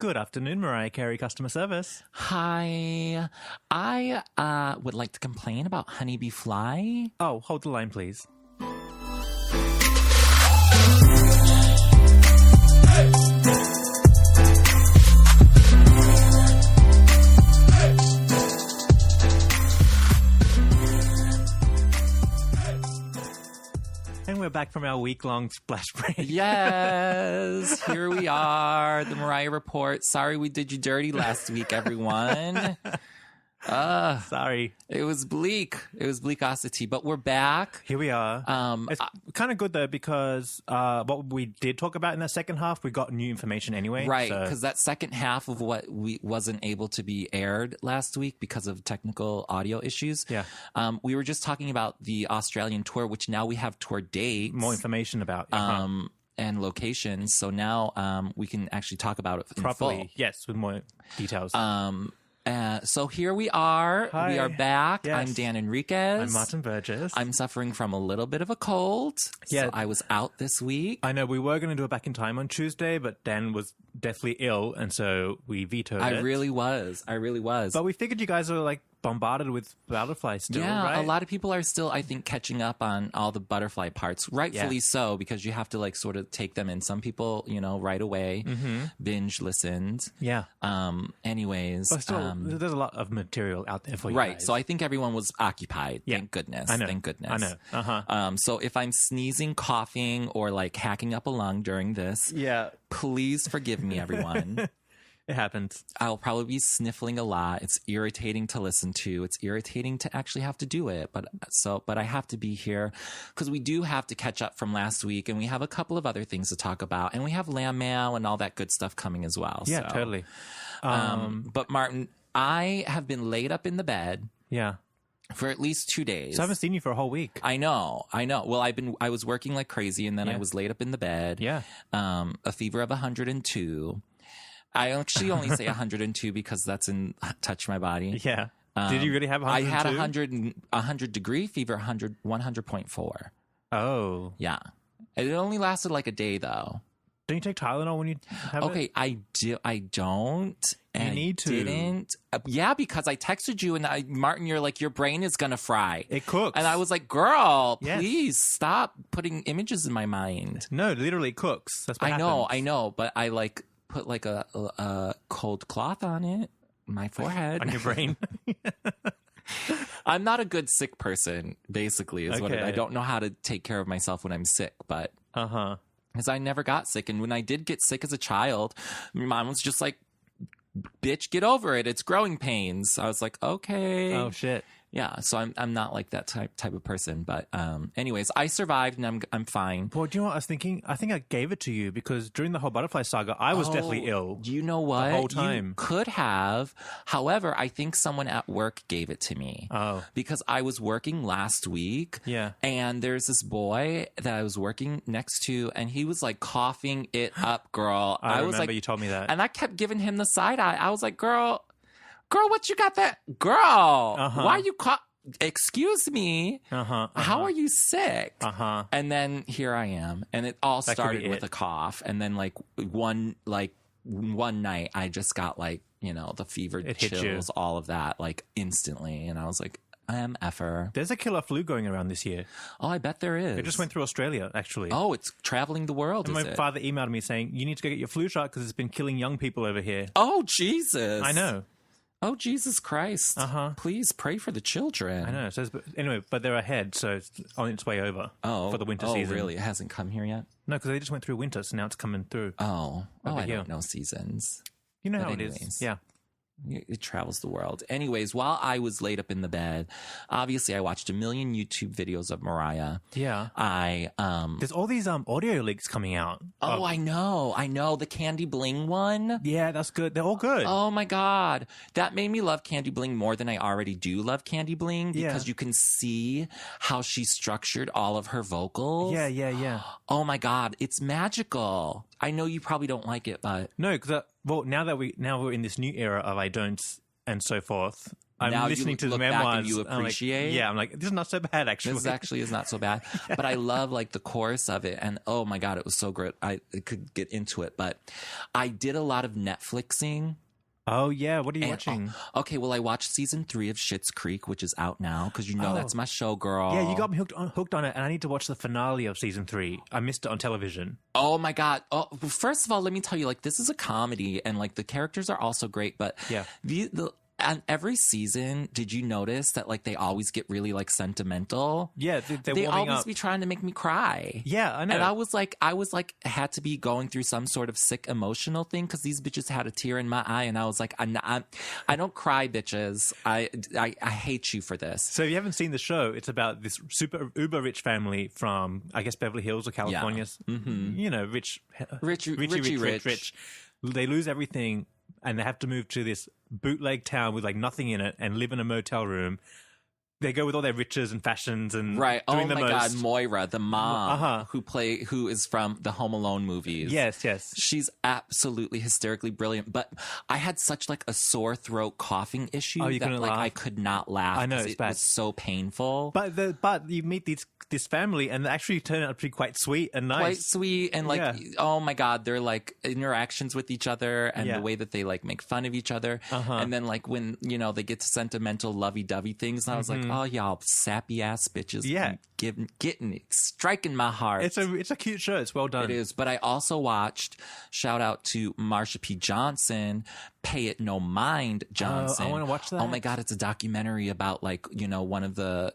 Good afternoon, Mariah Carey customer service. Hi. I would like to complain about Honeybee Fly. Oh, hold the line, please. And we're back from our week-long splash break. Yes, here we are, the Mariah Report. Sorry we did you dirty last week, everyone. Sorry. It was bleak. It was bleakosity, but we're back. Here we are. It's kind of good, though, because what we did talk about in that second half, we got new information anyway. Right, because that second half of what we wasn't able to be aired last week because of technical audio issues. Yeah. We were just talking about the Australian tour, which now we have tour dates. More information about. And locations. So now we can actually talk about it properly. In full. Yes, with more details. So here we are. Hi. We are back. Yes. I'm Dan Enriquez. I'm Martin Burgess. I'm suffering from a little bit of a cold. Yeah. So I was out this week. I know we were going to do it back in time on Tuesday, but Dan was deathly ill, and so we vetoed it. I really was. But we figured you guys were like bombarded with butterflies still, yeah, right? a lot of people are still, I think, catching up on all the butterfly parts. Rightfully so, because you have to like sort of take them in. Some people, right away, binge listened. Yeah. Anyways. But still, there's a lot of material out there for you Right. guys. So I think everyone was occupied. Yeah. Thank goodness. I know. Thank goodness. I know. Uh-huh. So if I'm sneezing, coughing, or like hacking up a lung during this, Yeah. please forgive me, everyone. It happens. I'll probably be sniffling a lot. It's irritating to listen to. It's irritating to actually have to do it. But I have to be here because we do have to catch up from last week, and we have a couple of other things to talk about, and we have LambMail and all that good stuff coming as well. Yeah, so. totally. But Martin, I have been laid up in the bed. Yeah. For at least 2 days. So I haven't seen you for a whole week. I know. Well, I was working like crazy, and then I was laid up in the bed. Yeah. A fever of 102. I actually only say 102 because that's in Touch My Body. Yeah. Did you really have 102? I had 100 degree fever, 100.4. Oh. Yeah. It only lasted like a day though. Don't you take Tylenol when you have it? Okay, I don't. And you need to. Didn't. Yeah, because I texted you and Martin, you're like, your brain is going to fry. It cooks. And I was like, girl, Yes. please stop putting images in my mind. No, literally it cooks. That's what happens. I know, but I like put like a cold cloth on it, my forehead. On your brain. I'm not a good sick person, basically, is what Okay. I don't know how to take care of myself when I'm sick, but because I never got sick. And when I did get sick as a child, my mom was just like, bitch, get over it. It's growing pains. I was like, okay. Oh, shit. Yeah, so I'm not like that type of person, but anyways, I survived and I'm fine. Well, do you know what I was thinking? I think I gave it to you because during the whole butterfly saga, I was deathly ill. You know what? The whole time. You could have. However, I think someone at work gave it to me. Oh. Because I was working last week. Yeah. And there's this boy that I was working next to, and he was like coughing it up, girl. I was remember like, you told me that. And I kept giving him the side eye. I was like, girl, what you got that? Girl, why you excuse me. How are you sick? And then here I am. And it all started with a cough. And then like one night I just got like, the fever, chills, all of that, like instantly. And I was like, I am effer. There's a killer flu going around this year. Oh, I bet there is. It just went through Australia, actually. Oh, it's traveling the world, and is my it? father emailed me saying, you need to go get your flu shot because it's been killing young people over here. Oh, Jesus. I know. Oh, Jesus Christ. Please pray for the children. I know. It says, but they're ahead, so it's on its way over for the winter season. Oh, really? It hasn't come here yet? No, because they just went through winter, so now it's coming through. I here. don't know seasons. You know But how anyways. it is. Yeah. It travels the world. Anyways, while I was laid up in the bed, obviously I watched a million YouTube videos of Mariah. Yeah. There's all these audio leaks coming out. Oh, I know. The Candy Bling one. Yeah, that's good. They're all good. Oh my God. That made me love Candy Bling more than I already do love Candy Bling because you can see how she structured all of her vocals. Yeah. Oh my God. It's magical. I know you probably don't like it, but No, because now we're in this new era of I don't and so forth. I'm now listening you to the look memoirs. back and you appreciate. I'm like, this is not so bad, actually. This actually is not so bad. But I love like the chorus of it. And oh my God, it was so great. I could get into it. But I did a lot of Netflixing. Oh, yeah. What are you watching? Okay, well, I watched season 3 of Schitt's Creek, which is out now, because that's my show, girl. Yeah, you got me hooked on it, and I need to watch the finale of season 3. I missed it on television. Oh, my God. Oh, well, first of all, let me tell you, like, this is a comedy, and, like, the characters are also great, but and every season, did you notice that like they always get really like sentimental? Yeah, they always be trying to make me cry. Yeah, I know. And I was like, had to be going through some sort of sick emotional thing because these bitches had a tear in my eye, and I was like, I don't cry, bitches. I hate you for this. So if you haven't seen the show, it's about this super uber rich family from I guess Beverly Hills or California. Yeah. Mm-hmm. You know, rich. They lose everything. And they have to move to this bootleg town with like nothing in it and live in a motel room. They go with all their riches and fashions and right. Doing oh my God, Moira, the mom who is from the Home Alone movies. Yes. She's absolutely hysterically brilliant. But I had such like a sore throat coughing issue that like laugh? I could not laugh. I know it was so painful. But you meet this family and they actually turn out to be quite sweet and nice. Quite sweet and like oh my God, they're like interactions with each other and the way that they like make fun of each other. And then like when they get to sentimental lovey-dovey things, and I was like, oh, y'all sappy ass bitches. Yeah. Getting it, striking my heart. It's a cute show. It's well done. It is. But I also watched, shout out to Marsha P. Johnson, Pay It No Mind Johnson. I want to watch that. Oh my God, it's a documentary about like, one of the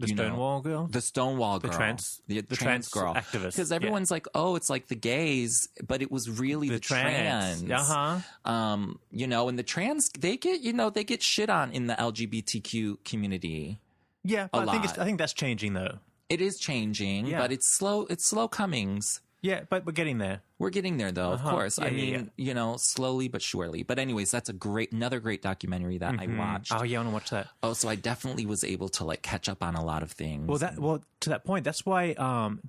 Stonewall girl? The Stonewall girl. The trans girl. Activist. Because everyone's like, oh, it's like the gays, but it was really the trans. And the trans, they get shit on in the LGBTQ community. Yeah, but I think that's changing though. It is changing, but it's slow comings. Yeah, but we're getting there. We're getting there, though, of course. Slowly but surely. But anyways, that's another great documentary that I watched. Oh, yeah, I want to watch that. Oh, so I definitely was able to like catch up on a lot of things. Well, to that point, that's why. Do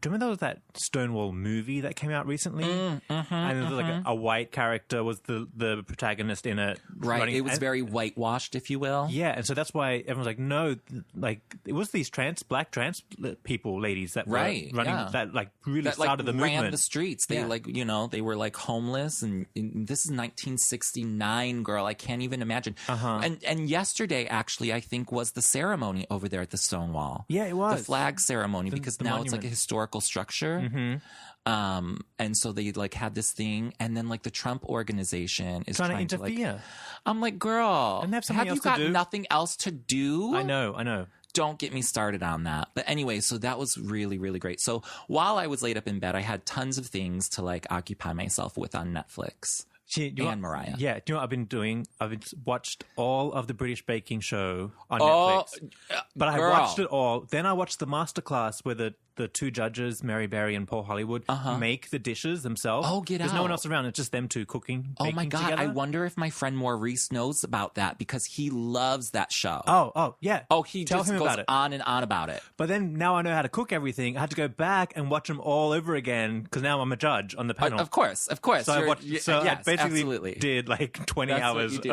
you remember that Stonewall movie that came out recently? And there was like a white character was the protagonist in it. Right, it was very whitewashed, if you will. Yeah, and so that's why everyone's like, no, like it was these black trans people, ladies that were running that like really started the movement. Ran the streets. They they were like homeless, and this is 1969, girl. I can't even imagine. And yesterday, actually, I think was the ceremony over there at the Stonewall. Yeah, it was the flag ceremony because now monument. It's like a historical structure. And so they like had this thing, and then like the Trump organization is trying to interfere. I'm like, girl, have you got nothing else to do? I know. Don't get me started on that. But anyway, so that was really, really great. So while I was laid up in bed, I had tons of things to like occupy myself with on Netflix. Mariah. Yeah. Do you know what I've been doing? I've watched all of the British Baking Show on Netflix. But I watched it all. Then I watched the masterclass where the two judges, Mary Berry and Paul Hollywood, make the dishes themselves. Oh, get out. There's no one else around. It's just them two cooking. Oh, my God. Together. I wonder if my friend Maurice knows about that because he loves that show. Oh, yeah. Oh, he Tell just him goes about it. on and on about it. But then now I know how to cook everything. I had to go back and watch them all over again because now I'm a judge on the panel. Of course. So I basically absolutely. did like 20 hours of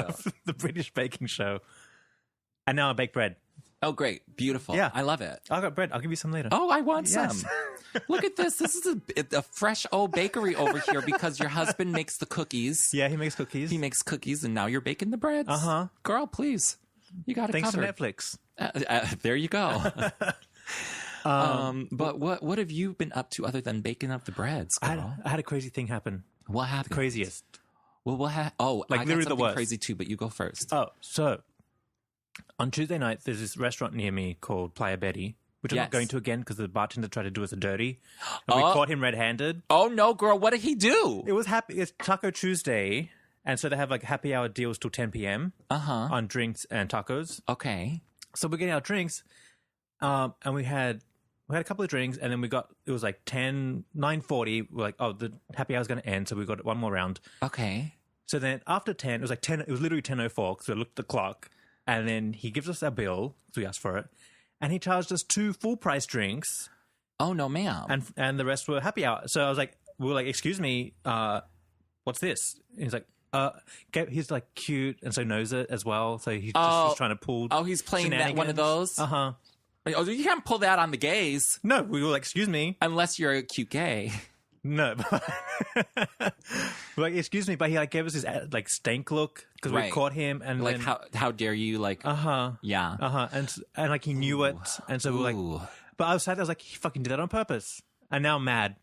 the British Baking Show. And now I bake bread. Oh, great. Beautiful. Yeah. I love it. I got bread. I'll give you some later. Oh, I want some. Look at this. This is a fresh old bakery over here because your husband makes the cookies. Yeah, he makes cookies. He makes cookies, and now you're baking the breads. Girl, please. You got it Thanks covered. to Netflix. There you go. But what have you been up to other than baking up the breads, girl? I had a crazy thing happen. What happened? The craziest. Well, like I literally got the worst. Crazy too, but you go first. Oh, so on Tuesday night, there's this restaurant near me called Playa Betty, which I'm not going to again because the bartender tried to do us a dirty. And we caught him red-handed. Oh, no, girl. What did he do? It's Taco Tuesday, and so they have like happy hour deals till 10 p.m. On drinks and tacos. Okay. So we're getting our drinks, and we had a couple of drinks, and then it was like 9:40. We're like, oh, the happy hour's going to end, so we got one more round. Okay. So then after 10, it was like 10, it was literally 10:04, because I looked at the clock, and then he gives us our bill, so we asked for it, and he charged us 2 full-price drinks. Oh, no, ma'am. And the rest were happy hour. So we were like, excuse me, what's this? And he's like, He's like cute and so knows it as well. So he's just trying to pull. Oh, he's playing that one of those. Oh, you can't pull that on the gays. No, we were like, excuse me, unless you're a cute gay. No, like excuse me, but he like gave us his like stank look because we caught him and like then, how dare you like yeah and like he knew it and so we're like, but I was sad. I was like, he fucking did that on purpose, and now I'm mad.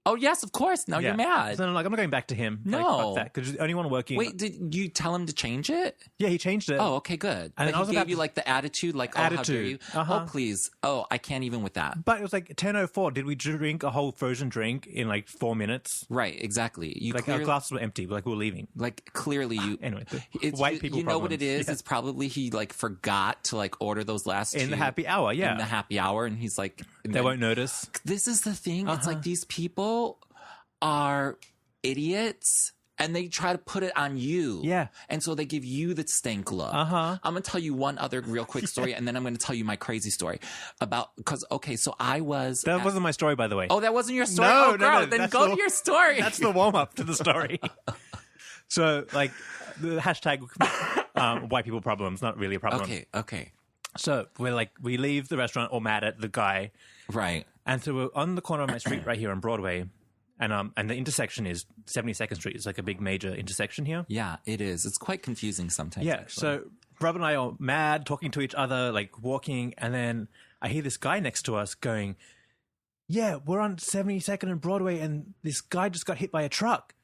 Oh, yes, of course. Now you're mad. So I'm like, I'm not going back to him. No. Like, fuck that, because he's the only one working. Wait, did you tell him to change it? Yeah, he changed it. Oh, okay, good. And he gave you, like, the attitude, like, oh, how dare you? Oh, please. Oh, I can't even with that. But it was like 10:04. Did we drink a whole frozen drink in, like, 4 minutes? Right, exactly. Our glasses were empty. Like, we were leaving. Like, clearly you... Anyway, white people You know what it is? Yeah. It's probably he, like, forgot to, like, order those last two. In the happy hour, yeah. In the happy hour, and he's like... They won't notice. This is the thing. It's like these people... are idiots and they try to put it on you. Yeah. And so they give you the stank look. I'm going to tell you one other real quick story and then I'm going to tell you my crazy story about, because, okay, so I was... That wasn't my story, by the way. Oh, that wasn't your story? No, girl, no. Then go to your story. That's the warm-up to the story. So, like, the hashtag white people problems, not really a problem. Okay. So, we leave the restaurant all mad at the guy. Right. And so we're on the corner of my street right here on Broadway. And the intersection is 72nd Street. It's like a big major intersection here. Yeah, it is. It's quite confusing sometimes. Yeah. Actually. So Rob and I are mad, talking to each other, like walking. And then I hear this guy next to us going, yeah, we're on 72nd and Broadway. And this guy just got hit by a truck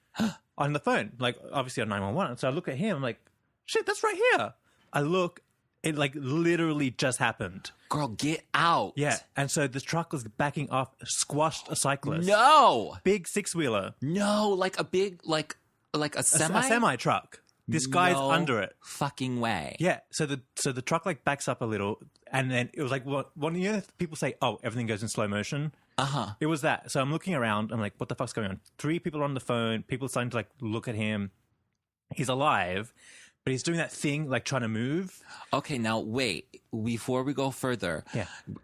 on the phone, like obviously on 911. So I look at him. I'm like, shit, that's right here. I look. It like literally just happened. Girl, get out. Yeah. And so the truck was backing off, squashed a cyclist. No. Big six-wheeler. No, like a big, like a semi? A semi-truck. This guy's under it. Fucking way. Yeah. So the truck like backs up a little and then it was like people say, oh, everything goes in slow motion. It was that. So I'm looking around. I'm like, what the fuck's going on? 3 people are on the phone. People starting to like look at him. He's alive. But he's doing that thing, like trying to move. Okay, now wait. Before we go further,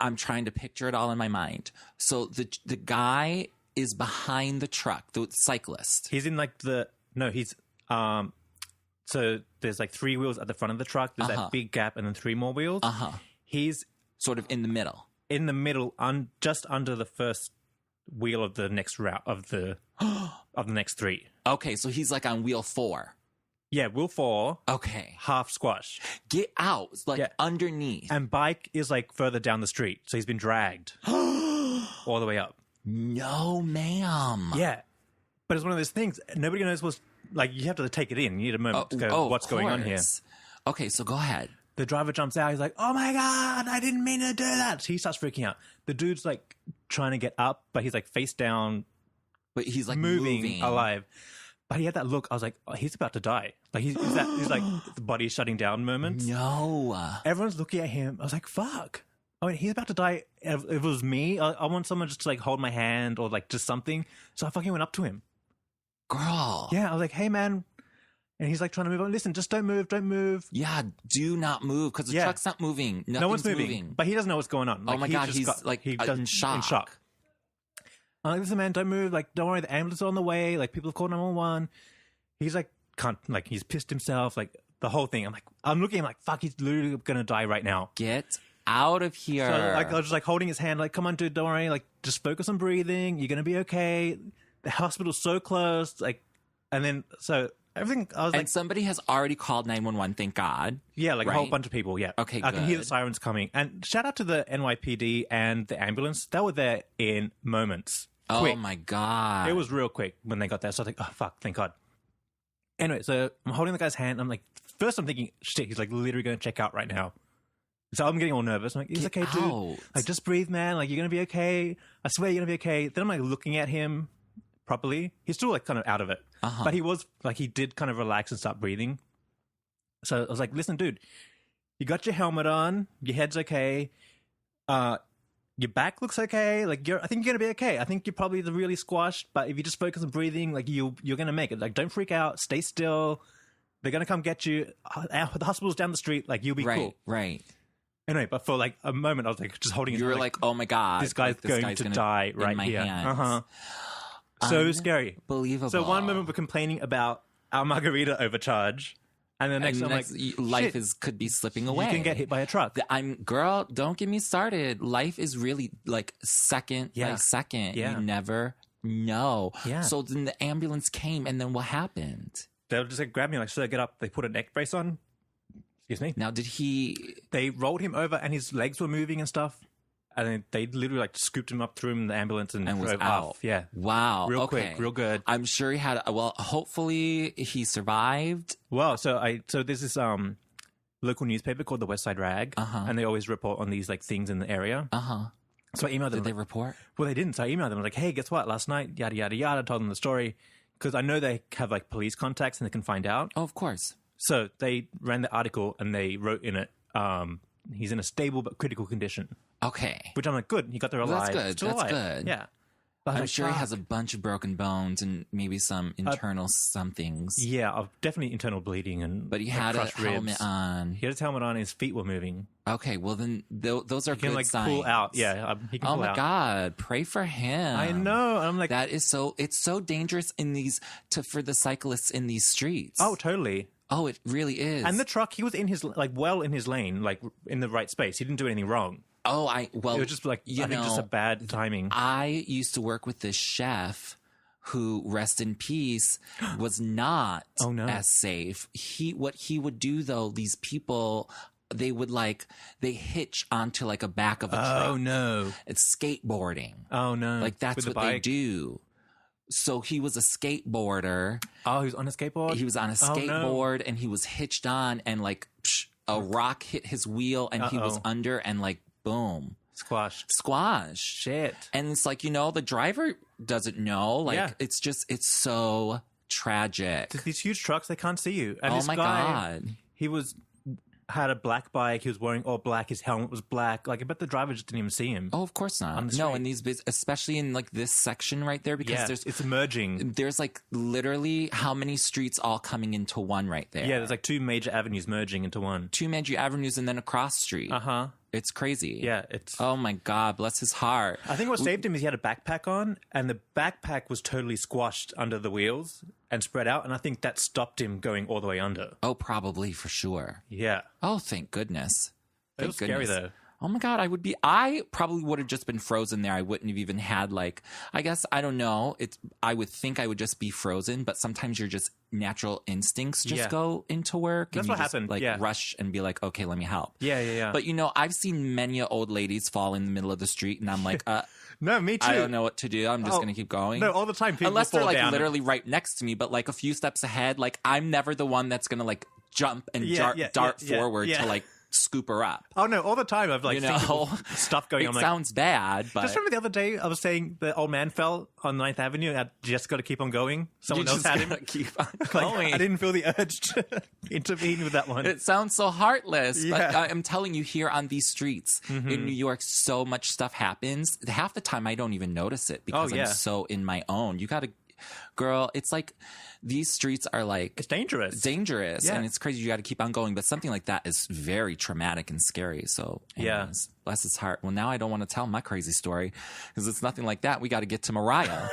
I'm trying to picture it all in my mind. So the guy is behind the truck, the cyclist. He's in like so there's like 3 wheels at the front of the truck. There's that big gap and then 3 more wheels. He's sort of in the middle. In the middle, just under the first wheel of the next route of the next 3. Okay, so he's like on wheel 4. Yeah, wheel 4. Okay. Half squash. Get out. It's like underneath. And bike is like further down the street. So he's been dragged all the way up. No, ma'am. Yeah. But it's one of those things. Nobody knows what's like, you have to take it in. You need a moment to go, what's going on here? Okay, so go ahead. The driver jumps out. He's like, oh my God, I didn't mean to do that. So he starts freaking out. The dude's like trying to get up, but he's like face down. But he's like moving. Alive. But he had that look. I was like, oh, he's about to die. Like he's like the body shutting down moment. No. Everyone's looking at him. I was like, fuck. I mean, he's about to die. If it was me, I want someone just to like hold my hand or like just something. So I fucking went up to him. Girl. Yeah. I was like, hey man. And he's like trying to move on. Listen, just don't move. Yeah. Do not move because the truck's not moving. No one's moving. But he doesn't know what's going on. Like, oh my God. He's in shock. I'm like, listen, man, don't move. Like, don't worry. The ambulance is on the way. Like, people have called 911. He's like, he's pissed himself. Like, the whole thing. I'm looking at him like, fuck, he's literally going to die right now. Get out of here. So, like, I was just like holding his hand, like, come on, dude, don't worry. Like, just focus on breathing. You're going to be okay. The hospital's so close. Like, and then, so everything, I was like. And somebody has already called 911, thank God. Yeah, like a whole bunch of people, yeah. Okay, I can hear the sirens coming. And shout out to the NYPD and the ambulance. They were there in moments. Quick. Oh my God. It was real quick when they got there. So I was like, oh, fuck, thank God. Anyway, so I'm holding the guy's hand. I'm like, first I'm thinking, shit, he's like literally going to check out right now. So I'm getting all nervous. I'm like, he's okay, dude. Like, just breathe, man. Like, you're going to be okay. I swear you're going to be okay. Then I'm like looking at him properly. He's still like kind of out of it. But he was like, he did kind of relax and start breathing. So I was like, listen, dude, you got your helmet on. Your head's okay. Your back looks okay. Like I think you're gonna be okay. I think you're probably really squashed, but if you just focus on breathing, like you're gonna make it. Like don't freak out. Stay still. They're gonna come get you. The hospital's down the street. Like you'll be cool. Right. Anyway, but for like a moment, I was like just holding. You were like, oh my God, this guy's going to die right here. So scary. Believable. So one moment we're complaining about our margarita overcharge. And the next, life could be slipping away. You can get hit by a truck. Girl, don't get me started. Life is really like second by second. Yeah. You never know. Yeah. So then the ambulance came, and then what happened? They'll just like grab me, like, should I get up? They put a neck brace on. Excuse me. Now, They rolled him over, and his legs were moving and stuff. And then they literally like scooped him up, threw him in the ambulance, and was drove out. off. Yeah. Wow. Real quick, real good. I'm sure he had. Well, hopefully he survived. Well, so there's this local newspaper called the West Side Rag, and they always report on these like things in the area. So I emailed them. Did they report? Well, they didn't. So I emailed them. I was like, hey, guess what? Last night, yada yada yada. Told them the story because I know they have like police contacts and they can find out. Oh, of course. So they ran the article and they wrote in it, he's in a stable but critical condition. Okay. Which I'm like, good. He got there alive. That's good. That's good. Yeah. I'm sure he has a bunch of broken bones and maybe some internal somethings. Yeah, definitely internal bleeding. But he had a helmet on. He had his helmet on and his feet were moving. Okay, well then those are good signs. Pull out. Yeah, he can pull out. Oh my God, pray for him. I know. I'm like, it's so dangerous for the cyclists in these streets. Oh, totally. Oh, it really is. And the truck, he was in his in his lane, like in the right space. He didn't do anything wrong. Oh, it was just like, I think just a bad timing. I used to work with this chef who, rest in peace, was not as safe. What he would do though, these people, they hitch onto like a back of a truck. Oh no. It's skateboarding. Oh no. Like that's what they do. So he was a skateboarder. Oh, he was on a skateboard? He was on a skateboard and he was hitched on and like a rock hit his wheel and he was under and like boom. Squash. Shit. And it's like, the driver doesn't know. Like it's so tragic. These huge trucks, they can't see you. And oh my God. He had a black bike. He was wearing all black. His helmet was black. Like, I bet the driver just didn't even see him. Oh, of course not. No, in these, especially in like this section right there, because it's emerging. There's like literally how many streets all coming into one right there? Yeah, there's like two major avenues merging into one. Two major avenues and then a cross street. It's crazy. Yeah, oh my God, bless his heart. I think what saved him is he had a backpack on, and the backpack was totally squashed under the wheels and spread out, and I think that stopped him going all the way under. Oh, probably, for sure. Yeah. Oh, thank goodness. It was scary, though. Oh my God, I probably would have just been frozen there. I wouldn't have even had I guess, I don't know. I would think I would just be frozen, but sometimes your just natural instincts just go into work. That's and what happened. Rush and be like, okay, let me help. Yeah. But I've seen many old ladies fall in the middle of the street and I'm like, no, me too. I don't know what to do. I'm just going to keep going. No, all the time. Unless they're literally down. right next to me, but a few steps ahead, I'm never the one that's going to jump and dart forward to scoop her up. Oh no, all the time I've stuff going on. It sounds bad, but just remember the other day I was saying the old man fell on 9th Avenue and I just got to keep on going. Someone else had him. Keep on going. I didn't feel the urge to intervene with that one. It sounds so heartless, but I'm telling you, here on these streets in New York, so much stuff happens. Half the time I don't even notice it because I'm so in my own. You got to, girl, it's like these streets are it's dangerous. And it's crazy. You got to keep on going. But something like that is very traumatic and scary. So anyways, bless his heart. Well, now I don't want to tell my crazy story because it's nothing like that. We got to get to Mariah.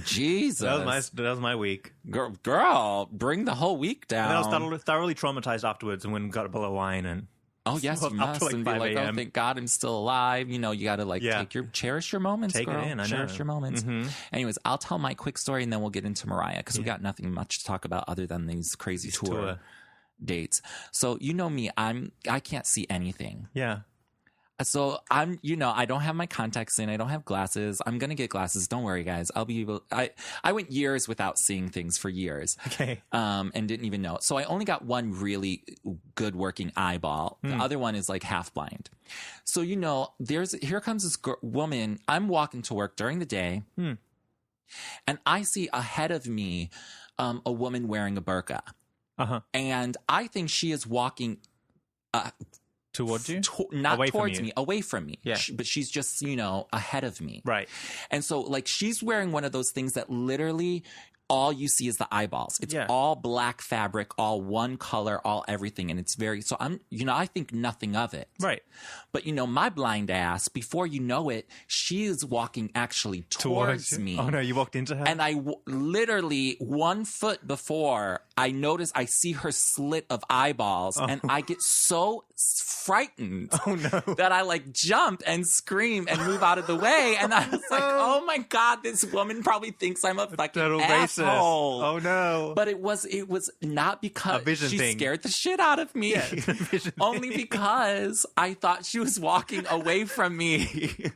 Jesus. That was my week. Girl, bring the whole week down. And I was thoroughly traumatized afterwards and went and got a bottle of wine and... Oh, yes, you must. And be like, oh, thank God I'm still alive. You got to cherish your moments, Take girl. It in, I cherish know. your moments. Anyways, I'll tell my quick story and then we'll get into Mariah because we got nothing much to talk about other than these crazy tour dates. So, me, I can't see anything. Yeah. So I don't have my contacts in. I don't have glasses. I'm going to get glasses. Don't worry, guys. I'll be able, I went years without seeing things for years. Okay. And didn't even know. So I only got one really good working eyeball. The other one is half blind. So, here comes this woman. I'm walking to work during the day and I see ahead of me, a woman wearing a burqa. And I think she is walking, towards you? Not towards me, away from me. Yeah. But she's just, ahead of me. Right. And so, she's wearing one of those things that literally all you see is the eyeballs. It's all black fabric, all one color, all everything. And it's very, so I think nothing of it. Right. But, my blind ass, before you know it, she is walking actually towards me. Oh, no, you walked into her? And I literally 1 foot before I see her slit of eyeballs and I get so frightened that I like jump and scream and move out of the way. And I was like, oh my God, this woman probably thinks I'm a fucking asshole. Racist. Oh no. But it was not because she thing. scared the shit out of me. Yeah, only because I thought she was walking away from me.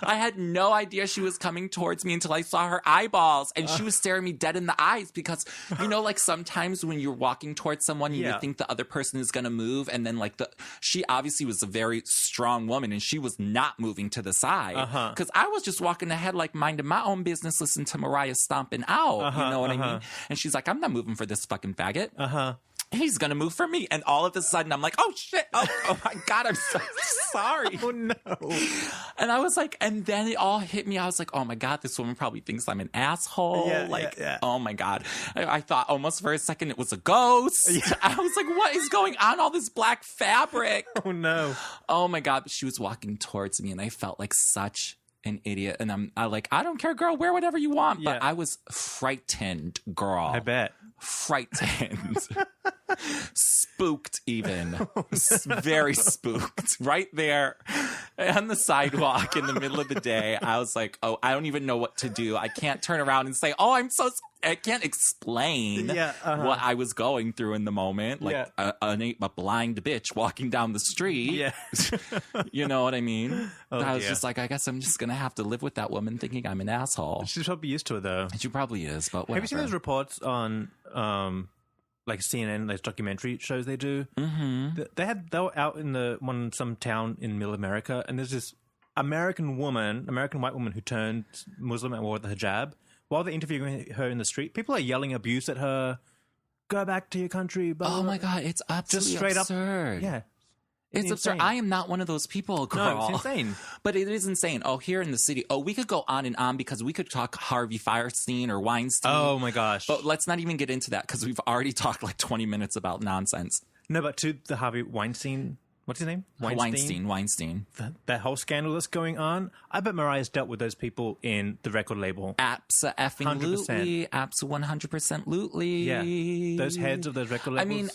I had no idea she was coming towards me until I saw her eyeballs, and she was staring me dead in the eyes because, like sometimes when you're walking towards someone and you think the other person is going to move, and then like she obviously was a very strong woman and she was not moving to the side because I was just walking ahead like minding my own business, listening to Mariah stomping out, you know what I mean? And she's like, I'm not moving for this fucking faggot. He's gonna move for me, and all of a sudden I'm like, oh shit, oh my God, I'm so sorry. Oh no. And I was like, and then it all hit me. I was like, oh my God, this woman probably thinks I'm an asshole. Oh my God. I thought almost for a second it was a ghost. I was like, what is going on? All this black fabric. Oh no. Oh my God. But she was walking towards me and I felt like such an idiot. And I don't care, girl, wear whatever you want. But I was frightened, girl. I bet. Frightened. Spooked even. Very spooked. Right there on the sidewalk in the middle of the day. I was like, oh, I don't even know what to do. I can't turn around and say, oh, I can't explain what I was going through in the moment. Like a blind bitch walking down the street. Yeah. You know what I mean? I was just like, I guess I'm just going to have to live with that woman thinking I'm an asshole. She's probably used to it though. She probably is, but whatever. Have you seen those reports on like CNN, those documentary shows they do? Mm-hmm. They were out in some town in middle America, and there's this American white woman who turned Muslim and wore the hijab. While they're interviewing her in the street, people are yelling abuse at her. Go back to your country. Blah, blah, oh my God, it's absolutely just straight absurd. Up. Yeah. It's absurd. I am not one of those people, girl. No, it's insane. But it is insane. Oh, here in the city. Oh, we could go on and on because we could talk Harvey Fierstein or Weinstein. Oh, my gosh. But let's not even get into that because we've already talked like 20 minutes about nonsense. No, but to the Harvey Weinstein... What's his name? Weinstein. That whole scandal that's going on. I bet Mariah's dealt with those people in the record label. Abso-effing-lutely. 100%-lutely. Yeah. Those heads of those record labels. I mean,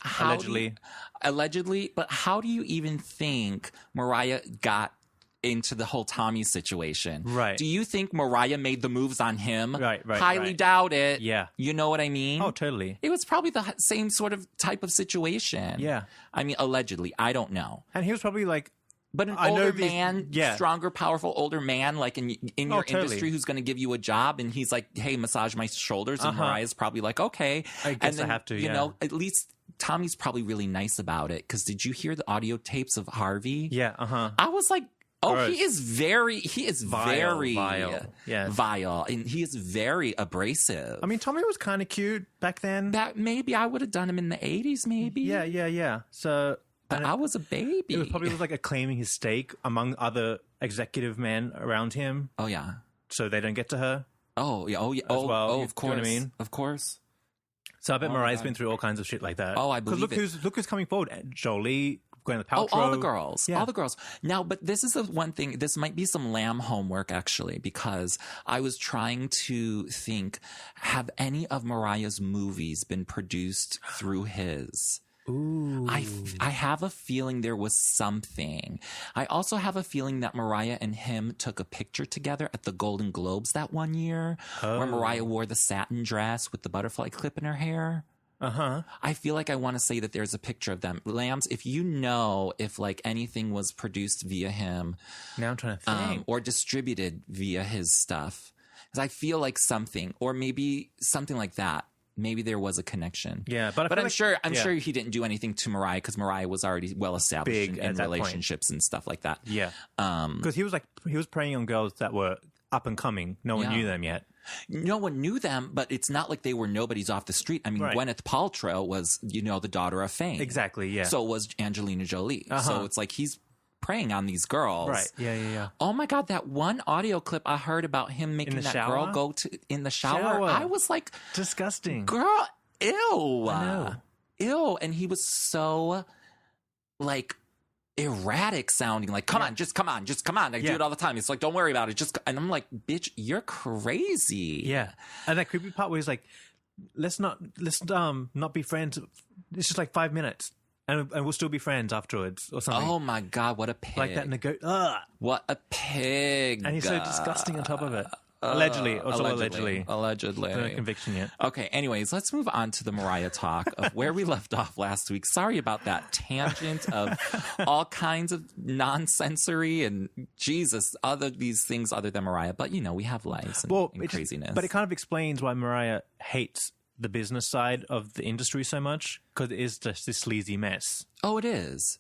allegedly. But how do you even think Mariah got into the whole Tommy situation? Right. Do you think Mariah made the moves on him? Right. Highly doubt it. Yeah. You know what I mean? Oh, totally. It was probably the same sort of type of situation. Yeah. I mean, allegedly. I don't know. And he was probably like... But an older man, stronger, powerful older man, like in your industry who's going to give you a job, and he's like, hey, massage my shoulders, and Mariah's probably like, okay. I guess I have to, you know, at least Tommy's probably really nice about it, because did you hear the audio tapes of Harvey? Yeah, I was like, oh, Gross. he is very vile. Yes. Vile, and he is very abrasive. I mean, Tommy was kind of cute back then. That maybe I would have done him in the 80s, maybe. Yeah. So, but I was a baby. It was probably like acclaiming his stake among other executive men around him. Oh yeah. So they don't get to her. Oh yeah. Of course. You know what I mean? Of course. So I bet Mariah's been through all kinds of shit like that. Oh, I believe it. Look who's coming forward. Jolie. Gwyneth Paltrow. Oh, all the girls. Yeah. All the girls. Now, but this is the one thing. This might be some Lamb homework, actually, because I was trying to think, have any of Mariah's movies been produced through his? Ooh. I have a feeling there was something. I also have a feeling that Mariah and him took a picture together at the Golden Globes that one year, where Mariah wore the satin dress with the butterfly clip in her hair. I feel like I want to say that there's a picture of them. Lambs, if you know if like anything was produced via him. Now I'm trying to think. Or distributed via his stuff. Because I feel like something, or maybe something like that. Maybe there was a connection. Yeah, but I'm sure he didn't do anything to Mariah because Mariah was already well established in relationships and stuff like that. Yeah. Because he was preying on girls that were up and coming. No one knew them yet. No one knew them, but it's not like they were nobodies off the street. I mean, Gwyneth Paltrow was, the daughter of fame. Exactly, yeah. So was Angelina Jolie. So it's like he's preying on these girls. Right. Yeah. Oh my God, that one audio clip I heard about him making that girl go in the shower. I was like, disgusting. Girl, ew. I know. Ew. And he was so like erratic sounding, like, come on. I do it all the time. It's like, don't worry about it. And I'm like, bitch, you're crazy. Yeah. And that creepy part where he's like, let's not be friends. It's just like 5 minutes. And we'll still be friends afterwards or something. Oh my God, what a pig. Like that What a pig. And he's so disgusting on top of it. Allegedly. Allegedly. No conviction yet. Okay, anyways, let's move on to the Mariah talk of where we left off last week. Sorry about that tangent of all kinds of non-sensory and Jesus, these things other than Mariah. But, we have lives and craziness. But it kind of explains why Mariah hates the business side of the industry so much, because it is just this sleazy mess. Oh, it is.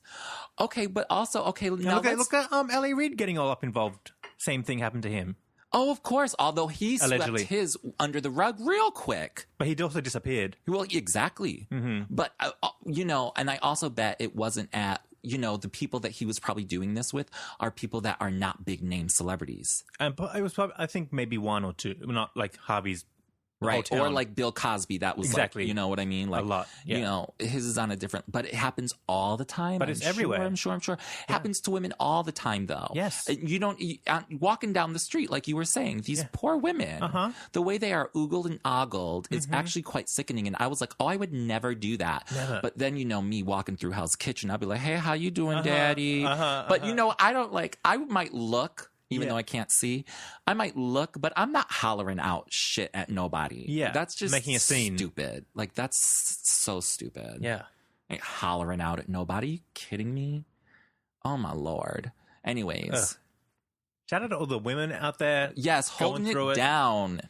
Okay, but also, now look at L.A. Reid getting all up involved. Same thing happened to him. Oh, of course. Although he swept his under the rug real quick. But he also disappeared. Well, exactly. Mm-hmm. But, and I also bet it wasn't at, the people that he was probably doing this with are people that are not big name celebrities. But it was probably, I think maybe one or two, not like Harvey's. Right. Or like Bill Cosby. That was exactly. Like, you know what I mean? Like, a lot. Yeah. His is on a different, but it happens all the time. But it's everywhere. I'm sure. Yeah. Happens to women all the time, though. Yes. Walking down the street, like you were saying, these poor women, the way they are oogled and ogled is actually quite sickening. And I was like, I would never do that. Never. But then, me walking through Hell's Kitchen, I'd be like, hey, how you doing, daddy? But, I don't I might look. Even though I can't see, I might look, but I'm not hollering out shit at nobody. Yeah. That's just making a scene. Stupid. Like, that's so stupid. Yeah. Like, hollering out at nobody. Are you kidding me? Oh, my Lord. Anyways. Shout out to all the women out there. Yes, holding it down.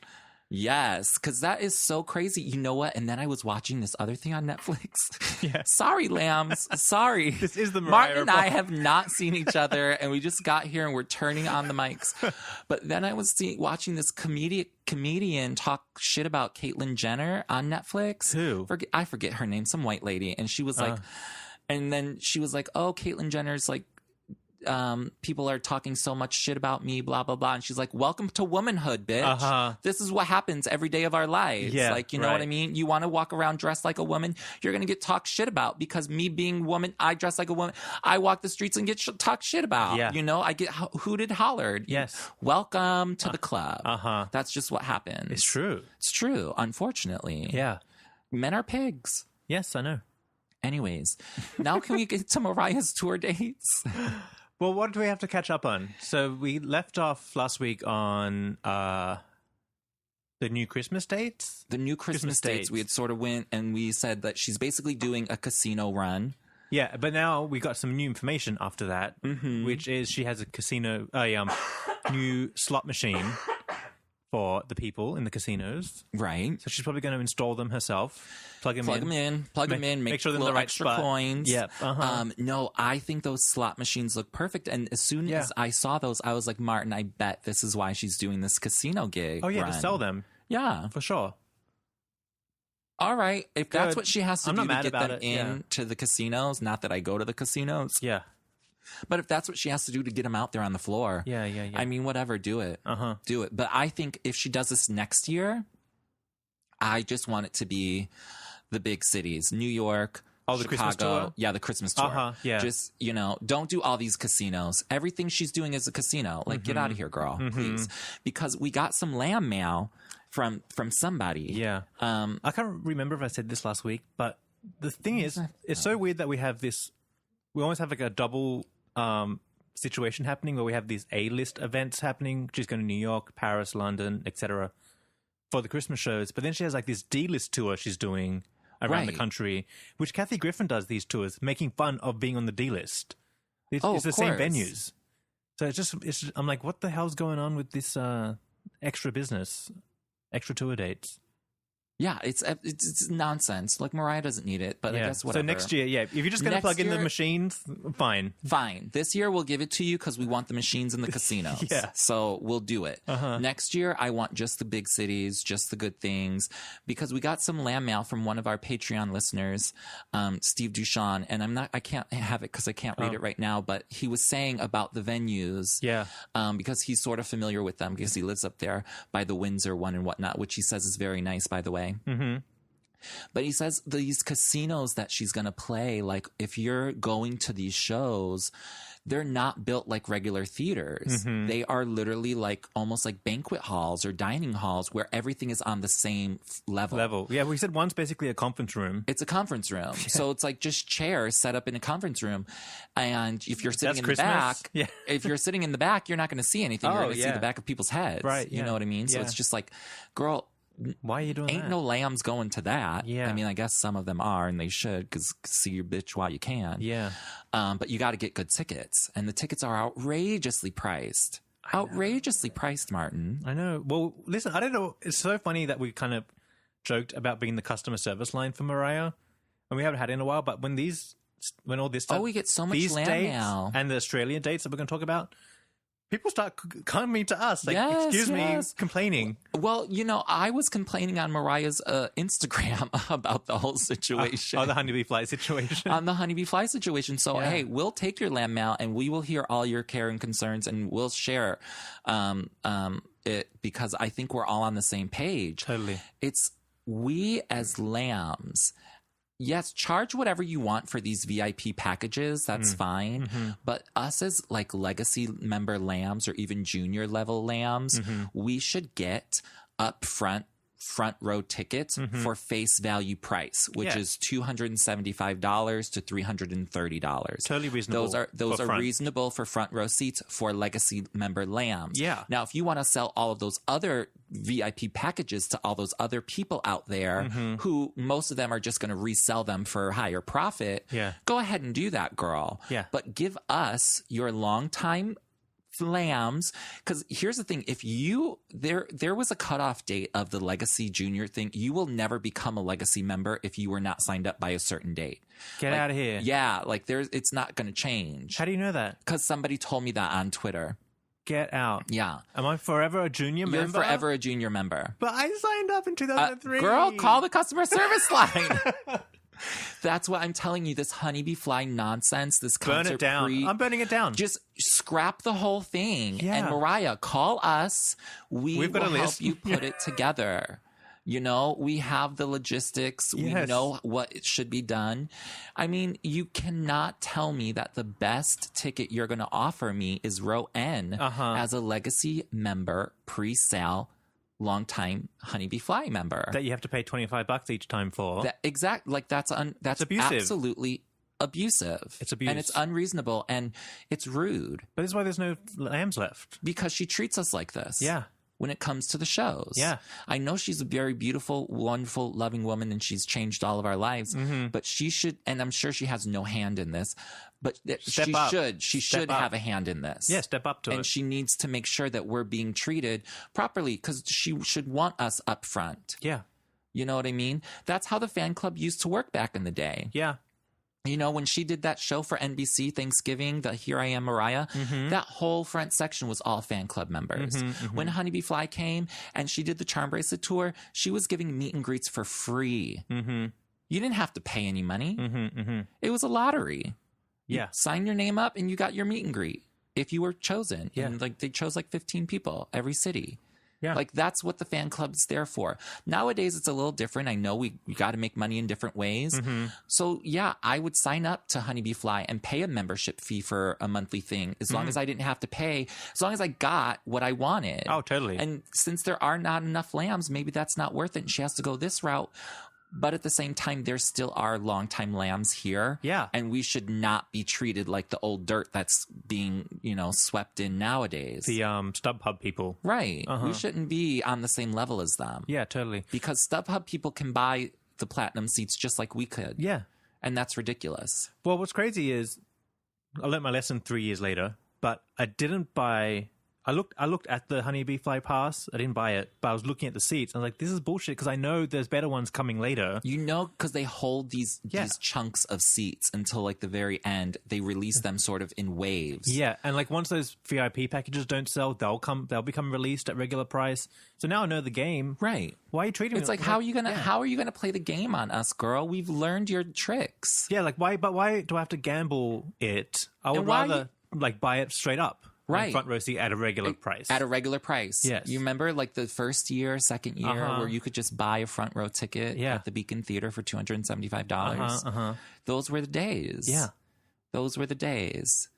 Yes, because that is so crazy. You know what? And then I was watching this other thing on Netflix. Yeah. Sorry, lambs. Sorry. This is the Mariah Martin and Report. I have not seen each other, and we just got here and we're turning on the mics. But then I was watching this comedian talk shit about Caitlyn Jenner on Netflix. Who? I forget her name. Some white lady. And she was like, and then she was like, oh, Caitlyn Jenner's like, people are talking so much shit about me, blah, blah, blah. And she's like, welcome to womanhood, bitch. This is what happens every day of our lives. Yeah, like, you know what I mean? You want to walk around dressed like a woman, you're going to get talked shit about, because me being woman, I dress like a woman. I walk the streets and get talked shit about. Yeah. I get hooted, hollered. Yes. Welcome to the club. That's just what happens. It's true. It's true, unfortunately. Yeah. Men are pigs. Yes, I know. Anyways, now can we get to Mariah's tour dates? Well, what do we have to catch up on? So we left off last week on the new Christmas dates? The new Christmas dates. We had sort of went and we said that she's basically doing a casino run. Yeah, but now we got some new information after that, which is she has a new slot machine for the people in the casinos. Right. So she's probably going to install them herself. Plug them in. Make sure they're in the right extra spot. Coins. Yep. No, I think those slot machines look perfect. And as soon as I saw those, I was like, Martin, I bet this is why she's doing this casino gig. Oh, yeah, run. to sell them. Yeah. For sure. All right. If that's what she has to do to get them into the casinos, not that I go to the casinos. Yeah. But if that's what she has to do to get them out there on the floor. Yeah. I mean, whatever, do it. Do it. But I think if she does this next year, I just want it to be the big cities. New York, the Chicago. Christmas tour? Yeah, the Christmas tour. Yeah. Just, don't do all these casinos. Everything she's doing is a casino. Like, get out of here, girl, please. Because we got some LambMail from somebody. Yeah. I can't remember if I said this last week, but the thing is, it's so weird that we have this, we almost have like a double situation happening where we have these A-list events happening. She's going to New York, Paris, London, etc. for the Christmas shows. But then she has like this D-list tour she's doing around the country, which Kathy Griffin does these tours, making fun of being on the D-list. It's the same venues. So it's just, I'm like, what the hell's going on with this extra business, extra tour dates? Yeah, it's nonsense. Like, Mariah doesn't need it, but I guess whatever. So next year, if you're just going to plug in the machines, fine. Fine. This year, we'll give it to you because we want the machines in the casinos. Yeah. So we'll do it. Next year, I want just the big cities, just the good things, because we got some LambMail from one of our Patreon listeners, Steve Duchamp, and I can't have it because I can't read it right now, but he was saying about the venues. Yeah. Because he's sort of familiar with them because he lives up there by the Windsor one and whatnot, which he says is very nice, by the way. Mm-hmm. But he says these casinos that she's going to play, like, if you're going to these shows, they're not built like regular theaters. Mm-hmm. They are literally like almost like banquet halls or dining halls where everything is on the same level. Yeah, we said one's basically a conference room. It's a conference room. So it's like just chairs set up in a conference room. And if you're sitting the back, if you're sitting in the back, you're not going to see anything. You're going to see the back of people's heads. Right. You know what I mean? So it's just like, girl, why are you doing that? Ain't no lambs going to that. Yeah. I mean, I guess some of them are, and they should, because see your bitch while you can. Yeah. But you got to get good tickets, and the tickets are outrageously priced. Outrageously priced, Martin. I know. Well, listen, I don't know. It's so funny that we kind of joked about being the customer service line for Mariah, and we haven't had it in a while. But when all this stuff, we get so much these lamb dates now, and the Australian dates that we're going to talk about. People start coming to us, like, excuse me, complaining. Well, I was complaining on Mariah's Instagram about the whole situation. The honeybee fly situation. On the honeybee fly situation. So, hey, we'll take your LambMail and we will hear all your care and concerns and we'll share it because I think we're all on the same page. Totally. It's we as lambs. Yes, charge whatever you want for these VIP packages. That's fine. Mm-hmm. But us as like legacy member lambs or even junior level lambs, we should get upfront front row tickets for face value price, which is $275 to $330. Totally reasonable. Those are reasonable for front row seats for legacy member lambs. Yeah. Now, if you want to sell all of those other VIP packages to all those other people out there who most of them are just going to resell them for higher profit, go ahead and do that, girl. Yeah. But give us your longtime lambs, because here's the thing: if there was a cutoff date of the legacy junior thing, you will never become a legacy member if you were not signed up by a certain date. Get out of here. Yeah, like it's not going to change. How do you know that? Because somebody told me that on Twitter. Get out. Yeah. Am I forever a junior member? You're forever a junior member. But I signed up in 2003. Girl, call the customer service line. That's what I'm telling you. This honeybee fly nonsense, this concert. Burn it down. I'm burning it down. Just scrap the whole thing. Yeah. And Mariah, call us. We've got will help you put it together. We have the logistics. Yes. We know what should be done. I mean, you cannot tell me that the best ticket you're going to offer me is row N as a legacy member pre-sale longtime honeybee fly member that you have to pay $25 each time for. That's abusive. Absolutely abusive. It's abuse. And it's unreasonable and it's rude. But this is why there's no lambs left. Because she treats us like this. Yeah. When it comes to the shows. Yeah. I know she's a very beautiful, wonderful, loving woman and she's changed all of our lives. But she should, and I'm sure she has no hand in this, but she should have a hand in this. Yeah, step up to it. And she needs to make sure that we're being treated properly because she should want us up front. Yeah. You know what I mean? That's how the fan club used to work back in the day. Yeah. When she did that show for NBC Thanksgiving, the Here I Am Mariah, that whole front section was all fan club members. When Honeybee Fly came and she did the Charm Bracelet Tour, she was giving meet and greets for free. You didn't have to pay any money. It was a lottery. Yeah. You sign your name up and you got your meet and greet if you were chosen. Yeah. And they chose 15 people every city. Yeah. That's what the fan club's there for. Nowadays, it's a little different. I know we got to make money in different ways. So, yeah, I would sign up to Honeybee Fly and pay a membership fee for a monthly thing as long as I didn't have to pay, as long as I got what I wanted. Oh, totally. And since there are not enough lambs, maybe that's not worth it. And she has to go this route. But at the same time, there still are longtime lambs here. Yeah. And we should not be treated like the old dirt that's being, swept in nowadays. The StubHub people. Right. We shouldn't be on the same level as them. Yeah, totally. Because StubHub people can buy the platinum seats just like we could. Yeah. And that's ridiculous. Well, what's crazy is I learned my lesson 3 years later, but I didn't buy I looked at the Honeybee Fly Pass. I didn't buy it, but I was looking at the seats. I was like, this is bullshit because I know there's better ones coming later. You know, because they hold these chunks of seats until like the very end. They release them sort of in waves. Yeah, and like once those VIP packages don't sell, they'll become released at regular price. So now I know the game. Right. Why are you treating me? It's like how are you gonna play the game on us, girl? We've learned your tricks. Yeah, like why do I have to gamble it? I would rather like buy it straight up. Right. Front row seat at a regular price. At a regular price. Yes. You remember like the first year, second year where you could just buy a front row ticket at the Beacon Theater for $275? Those were the days. Yeah. Those were the days.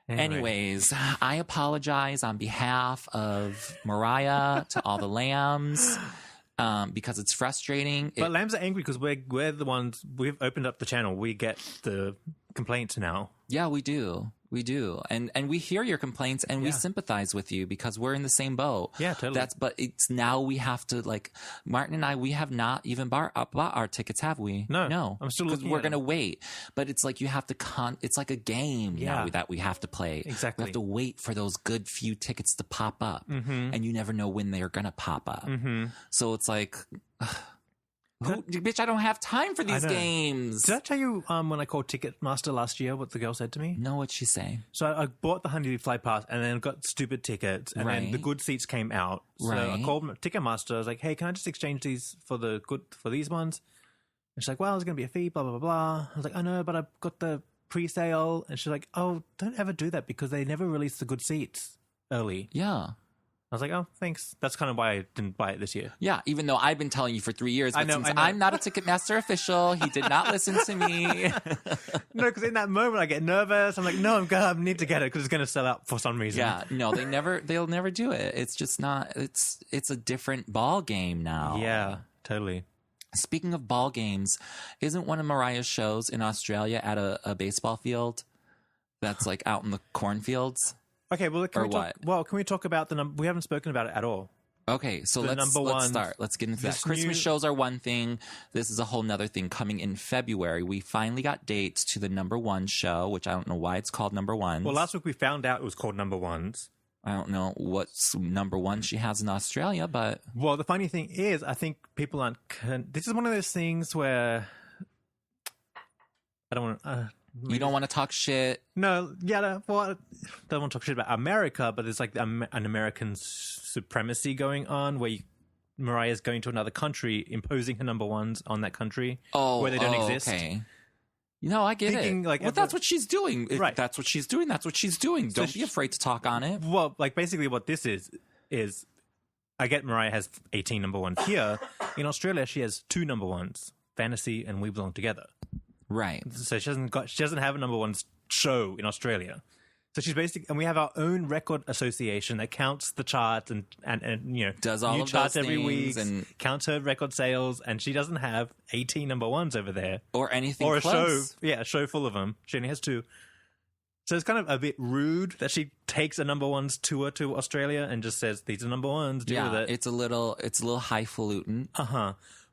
Anyways, I apologize on behalf of Mariah to all the lambs. Because it's frustrating. But lambs are angry because we're the ones, we've opened up the channel. We get the complaints now. Yeah, we do. We do. And we hear your complaints and we sympathize with you because we're in the same boat. Yeah, totally. But it's now we have to, like, Martin and I, we have not even bought our tickets, have we? No. I'm still looking. Because we're going to wait. But it's like you have to, it's like a game now that we have to play. Exactly. We have to wait for those good few tickets to pop up. And you never know when they're going to pop up. So it's like... bitch, I don't have time for these games. Did I tell you when I called Ticketmaster last year what the girl said to me? No, what'd she say? So I bought the Honeybee Fly Pass and then got stupid tickets and then the good seats came out. So I called Ticketmaster. I was like, hey, can I just exchange these for these ones? And she's like, well, there's going to be a fee, blah, blah, blah, blah. I was like, I know, but I've got the pre-sale. And she's like, oh, don't ever do that because they never release the good seats early. Yeah. I was like, oh, thanks. That's kind of why I didn't buy it this year. Yeah, even though I've been telling you for 3 years. But I know. I'm not a Ticketmaster official. He did not listen to me. No, because in that moment I get nervous. I'm like, no, I need to get it because it's going to sell out for some reason. Yeah, no, they'll never do it. It's just not, it's a different ball game now. Yeah, totally. Speaking of ball games, isn't one of Mariah's shows in Australia at a baseball field that's like out in the cornfields? Okay, well, can we talk about the number? We haven't spoken about it at all. Okay, so let's start. Let's get into that. Christmas shows are one thing. This is a whole nother thing. Coming in February, we finally got dates to the number one show, which I don't know why it's called number one. Well, last week we found out it was called number ones. I don't know what's number one she has in Australia, but... Well, the funny thing is, I think people aren't... This is one of those things where... I don't want to... You don't want to talk shit? No, well, I don't want to talk shit about America, but there's like an American supremacy going on where Mariah's going to another country, imposing her number ones on that country where they don't exist. Okay. I get it. Like, well, that's what she's doing. Right. That's what she's doing. That's what she's doing. Don't be afraid to talk on it. Well, like basically what this is I get Mariah has 18 number ones here. In Australia, she has 2 number ones, Fantasy and We Belong Together. Right. So she doesn't have a number one show in Australia. So she's basically, and we have our own record association that counts the charts and does all new of charts those every things week and counts her record sales, and she doesn't have 18 number ones over there or anything or close. a show full of them. She only has 2. So it's kind of a bit rude that she takes a number ones tour to Australia and just says these are number ones. Deal with it. It's a little highfalutin.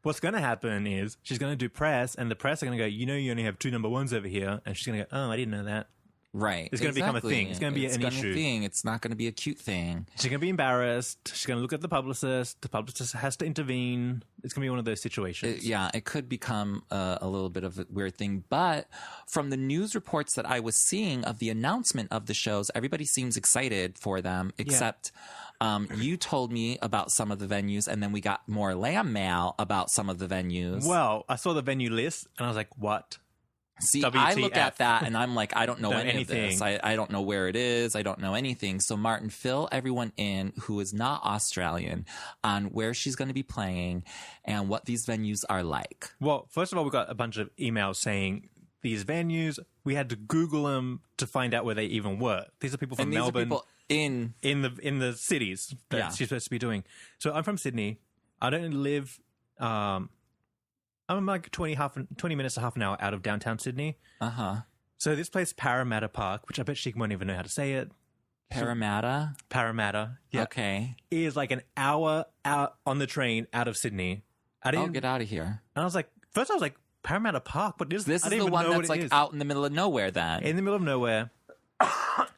What's going to happen is she's going to do press, and the press are going to go, you only have 2 number ones over here. And she's going to go, oh, I didn't know that. Right. It's going to become a thing. It's going to be an issue. It's not going to be a cute thing. She's going to be embarrassed. She's going to look at the publicist. The publicist has to intervene. It's going to be one of those situations. It could become a little bit of a weird thing. But from the news reports that I was seeing of the announcement of the shows, everybody seems excited for them, except... you told me about some of the venues, and then we got more LambMail about some of the venues. Well, I saw the venue list, and I was like, what? See, WTF. I look at that, and I'm like, I don't know anything. Of this. I don't know where it is. I don't know anything. So, Martin, fill everyone in who is not Australian on where she's going to be playing and what these venues are like. Well, first of all, we got a bunch of emails saying these venues, we had to Google them to find out where they even were. These are people from Melbourne. In the cities that she's supposed to be doing. So I'm from Sydney. I don't live. I'm like 20 minutes to half an hour out of downtown Sydney. So this place, Parramatta Park, which I bet she won't even know how to say it. Parramatta. Yeah. Okay. Is like an hour out on the train out of Sydney. Get out of here. And I was like, first I was like, Parramatta Park, but this is the one that's like out in the middle of nowhere. Then in the middle of nowhere.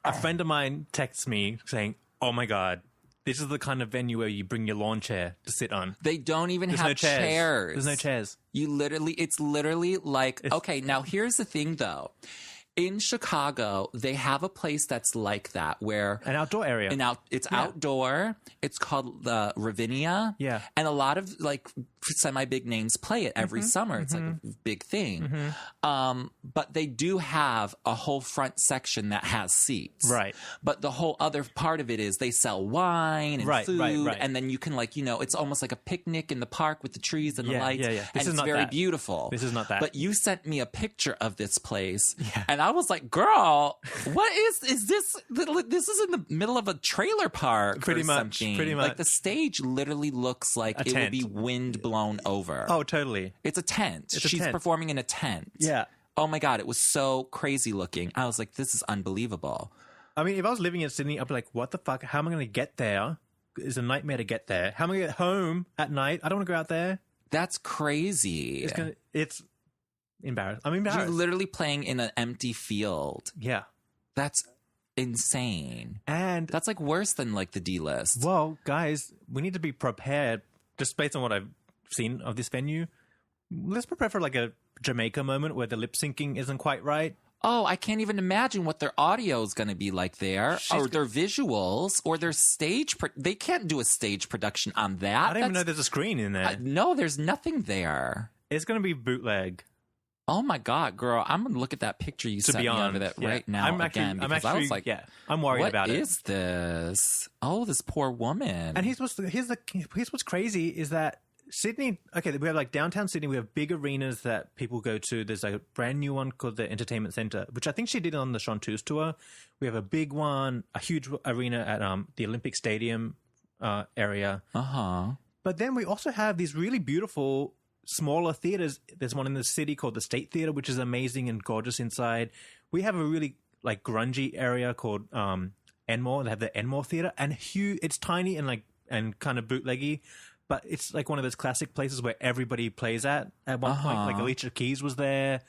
A friend of mine texts me saying, Oh my God. This is the kind of venue where you bring your lawn chair to sit on. They don't even have chairs. There's no chairs. It's literally like, okay, now here's the thing though. In Chicago, they have a place that's like that where... An outdoor area. It's outdoor. It's called the Ravinia. Yeah. And a lot of like semi-big names play it every summer. It's like a big thing. But they do have a whole front section that has seats. Right. But the whole other part of it is they sell wine and food. Right. And then you can like, it's almost like a picnic in the park with the trees and the lights. Yeah. And it's very beautiful. This is not that. But you sent me a picture of this place. Yeah. And I was like, girl, what is this? This is in the middle of a trailer park. Pretty much. Like the stage literally looks like it would be wind blown over. Oh, totally. It's a tent. She's performing in a tent. Yeah. Oh my God, it was so crazy looking. I was like, this is unbelievable. I mean, if I was living in Sydney, I'd be like, what the fuck? How am I going to get there? It's a nightmare to get there. How am I going to get home at night? I don't want to go out there. That's crazy. It's embarrassing. I'm embarrassed. You're literally playing in an empty field. Yeah. That's insane. And that's like worse than like the D-list. Well, guys, we need to be prepared just based on what I've seen of this venue. Let's prepare for like a Jamaica moment where the lip syncing isn't quite right. Oh, I can't even imagine what their audio is going to be like there, or their visuals, or their stage. They can't do a stage production on that. I don't even know there's a screen in there. No, there's nothing there. It's going to be bootleg. Oh my God, girl! I'm gonna look at that picture you sent me over that right now I was like, I'm worried about it. What is this? Oh, this poor woman. And here's what's crazy is that Sydney. Okay, we have like downtown Sydney. We have big arenas that people go to. There's like a brand new one called the Entertainment Centre, which I think she did on the Chanteuse tour. We have a big one, a huge arena at the Olympic Stadium area. But then we also have these really beautiful smaller theaters. There's one in the city called the State Theatre, which is amazing and gorgeous inside. We have a really like grungy area called Enmore. They have the Enmore Theatre, and huge. It's tiny and kind of bootleggy, but it's like one of those classic places where everybody plays at one point. Like Alicia Keys was there.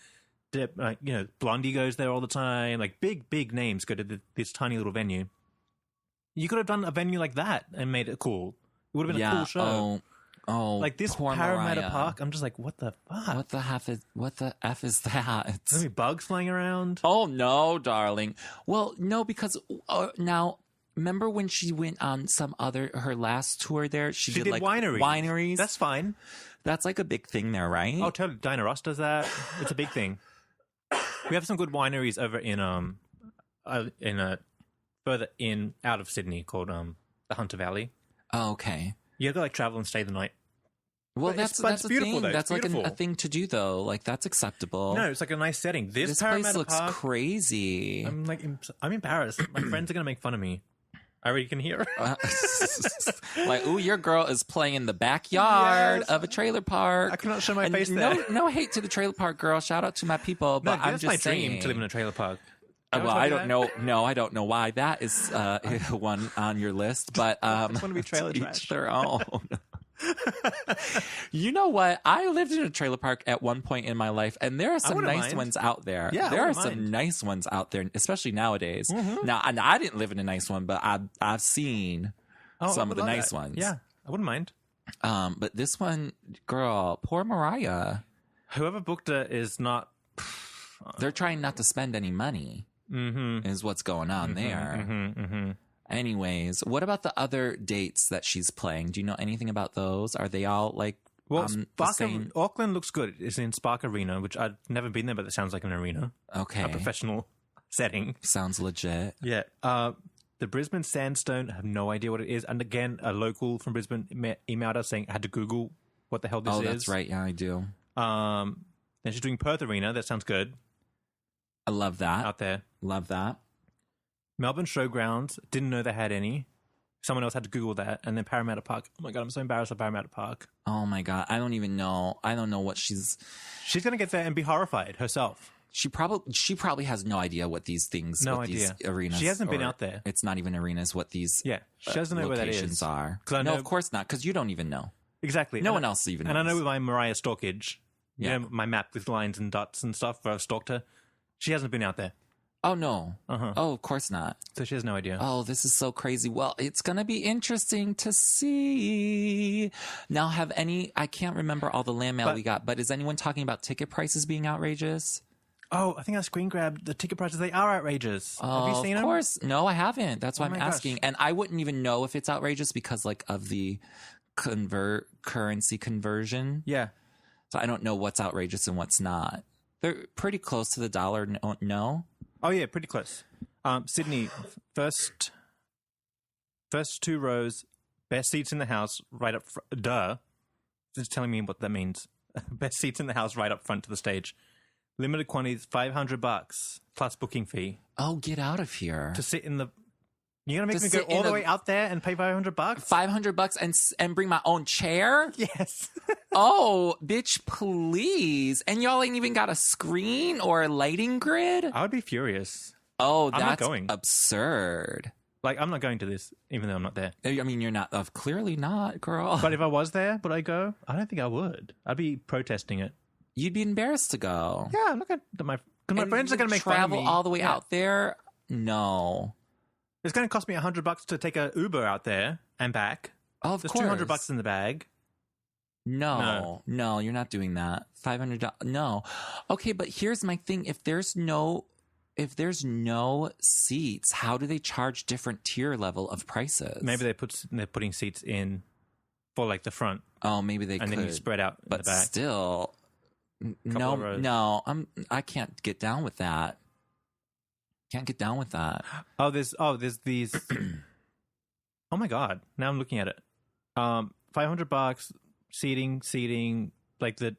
Blondie goes there all the time. Like big names go to this tiny little venue. You could have done a venue like that and made it cool. It would have been a cool show. Oh, like this Parramatta Park. I'm just like, what the fuck? What the F is that? There's gonna be bugs flying around. Oh no, darling. Well, no, because now remember when she went on her last tour there? She did like wineries. That's fine. That's like a big thing there, right? Oh, totally. Dinah Ross does that. It's a big thing. We have some good wineries over in further in out of Sydney called the Hunter Valley. Oh, okay. You have to like travel and stay the night. Well, that's a thing. That's like a thing to do, though. Like that's acceptable. No, it's like a nice setting. This place looks Park, crazy. I'm embarrassed. My friends are gonna make fun of me. I already can hear. Like, ooh, your girl is playing in the backyard of a trailer park. I cannot show my face there. No hate to the trailer park girl. Shout out to my people. But I'm just saying, my dream to live in a trailer park. Well, I don't know. No, I don't know why that is one on your list. But I just want to be trailer trash. Their own. You know what? I lived in a trailer park at one point in my life, and there are some nice ones out there. Yeah, there are some nice ones out there, especially nowadays. Mm-hmm. Now, and I didn't live in a nice one, but I've seen some of the nice ones. Yeah, I wouldn't mind. But this one, girl, poor Mariah. Whoever booked it is not. They're trying not to spend any money. Mm-hmm. Is what's going on there. Mm-hmm, mm-hmm. Anyways, what about the other dates that she's playing? Do you know anything about those? Are they all like Auckland looks good. It's in Spark Arena, which I've never been there, but it sounds like an arena. Okay. A professional setting. Sounds legit. Yeah. The Brisbane Sandstone, I have no idea what it is. And again, a local from Brisbane emailed us saying I had to Google what the hell this is. Oh, that's right. Yeah, I do. Then she's doing Perth Arena. That sounds good. I love that. Out there. Love that. Melbourne Showgrounds, didn't know they had any. Someone else had to Google that. And then Parramatta Park. Oh my God, I'm so embarrassed of Parramatta Park. Oh my God, I don't even know. I don't know what she's going to get there and be horrified herself. She probably has no idea what these things, these arenas. She hasn't been out there. It's not even arenas, what these she doesn't know where that is. Are. No, of course not, because you don't even know. Exactly. No one else even knows. And I know with my Mariah stalkage, my map with lines and dots and stuff where I've stalked her, she hasn't been out there. Oh, no. Oh, of course not. So she has no idea. Oh, this is so crazy. Well, it's going to be interesting to see. Now, I can't remember all the LambMail we got, but is anyone talking about ticket prices being outrageous? Oh, I think I screen grabbed the ticket prices. They are outrageous. Have you seen them? Of course. No, I haven't. That's why I'm asking. And I wouldn't even know if it's outrageous because like of the currency conversion. Yeah. So I don't know what's outrageous and what's not. They're pretty close to the dollar. No? Oh, yeah, pretty close. Sydney, first 2 rows, best seats in the house, right up front. Duh. Just telling me what that means. Best seats in the house, right up front to the stage. Limited quantities, $500 plus booking fee. Oh, get out of here. To sit in the... You're going to make me go all the way out there and pay $500? $500 and bring my own chair? Yes. Oh, bitch, please. And y'all ain't even got a screen or a lighting grid? I would be furious. Oh, I'm not that's going. Absurd. Like, I'm not going to this, even though I'm not there. I mean, you're not. Clearly not, girl. But if I was there, would I go? I don't think I would. I'd be protesting it. You'd be embarrassed to go. Yeah, I'm not going to... My friends are going to make fun of me. Travel all the way out there? No. It's going to cost me $100 to take a Uber out there and back. Oh, of There's course. $200 in the bag. No, you're not doing that. $500. No. Okay, but here's my thing. If there's no seats, how do they charge different tier level of prices? Maybe they're putting seats in for like the front. Oh, maybe they could. And then you spread out in the back. But still, no, I can't get down with that. Can't get down with that. There's these. Oh my God! Now I'm looking at it. $500 seating. Like the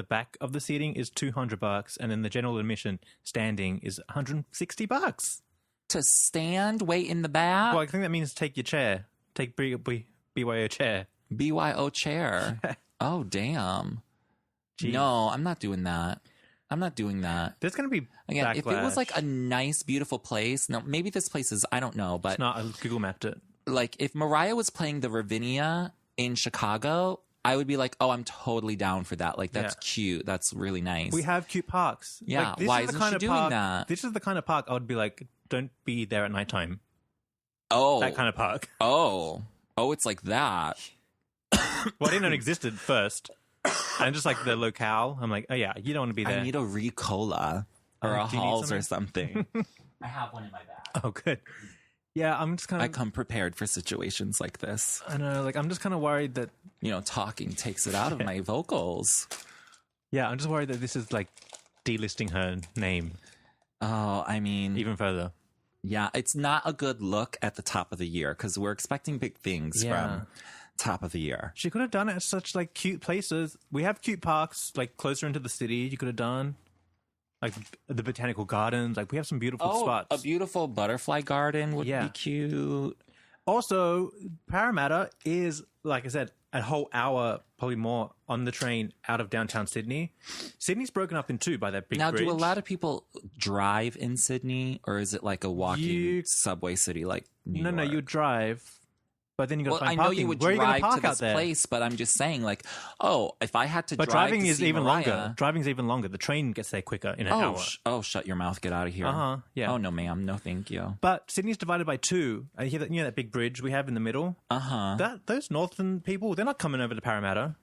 back of the seating is $200, and then the general admission standing is $160. To stand, wait in the back. Well, I think that means take your chair. Take BYO chair. BYO chair. Oh damn! Jeez. No, I'm not doing that. I'm not doing that. There's going to be again. backlash. If it was like a nice, beautiful place, no, maybe this place is. I don't know, but it's not. I Google mapped it. Like if Mariah was playing the Ravinia in Chicago, I would be like, oh, I'm totally down for that. Like that's cute. That's really nice. We have cute parks. Yeah. Like, this why is the isn't kind she of doing park, that? This is the kind of park I would be like, don't be there at nighttime. Oh, that kind of park. Oh, it's like that. Well, I didn't know it existed first. And just like the locale, I'm like, oh yeah, you don't want to be there. I need a Ricola or a Halls or something. I have one in my bag. Oh, good. Yeah, I'm just kind of... I come prepared for situations like this. I know, like I'm just kind of worried that... talking takes it out of my vocals. Yeah, I'm just worried that this is like delisting her name. Oh, I mean... Even further. Yeah, it's not a good look at the top of the year because we're expecting big things from... top of the year. She could have done it at such like cute places. We have cute parks like closer into the city. You could have done like the botanical gardens. Like we have some beautiful spots. A beautiful butterfly garden would be cute. Also, Parramatta is, like I said, a whole hour, probably more, on the train out of downtown Sydney. Sydney's broken up in two by that big bridge. Now, do a lot of people drive in Sydney, or is it like a walking subway city like New York? No, you drive. But then you got to find parking. I know you would drive to this place, but I'm just saying, like, if I had to drive driving to is see even Mariah, longer. Driving's even longer. The train gets there quicker in an hour. Shut your mouth. Get out of here. Yeah. Oh, no, ma'am. No, thank you. But Sydney's divided by two. You hear that, that big bridge we have in the middle? Those northern people, they're not coming over to Parramatta.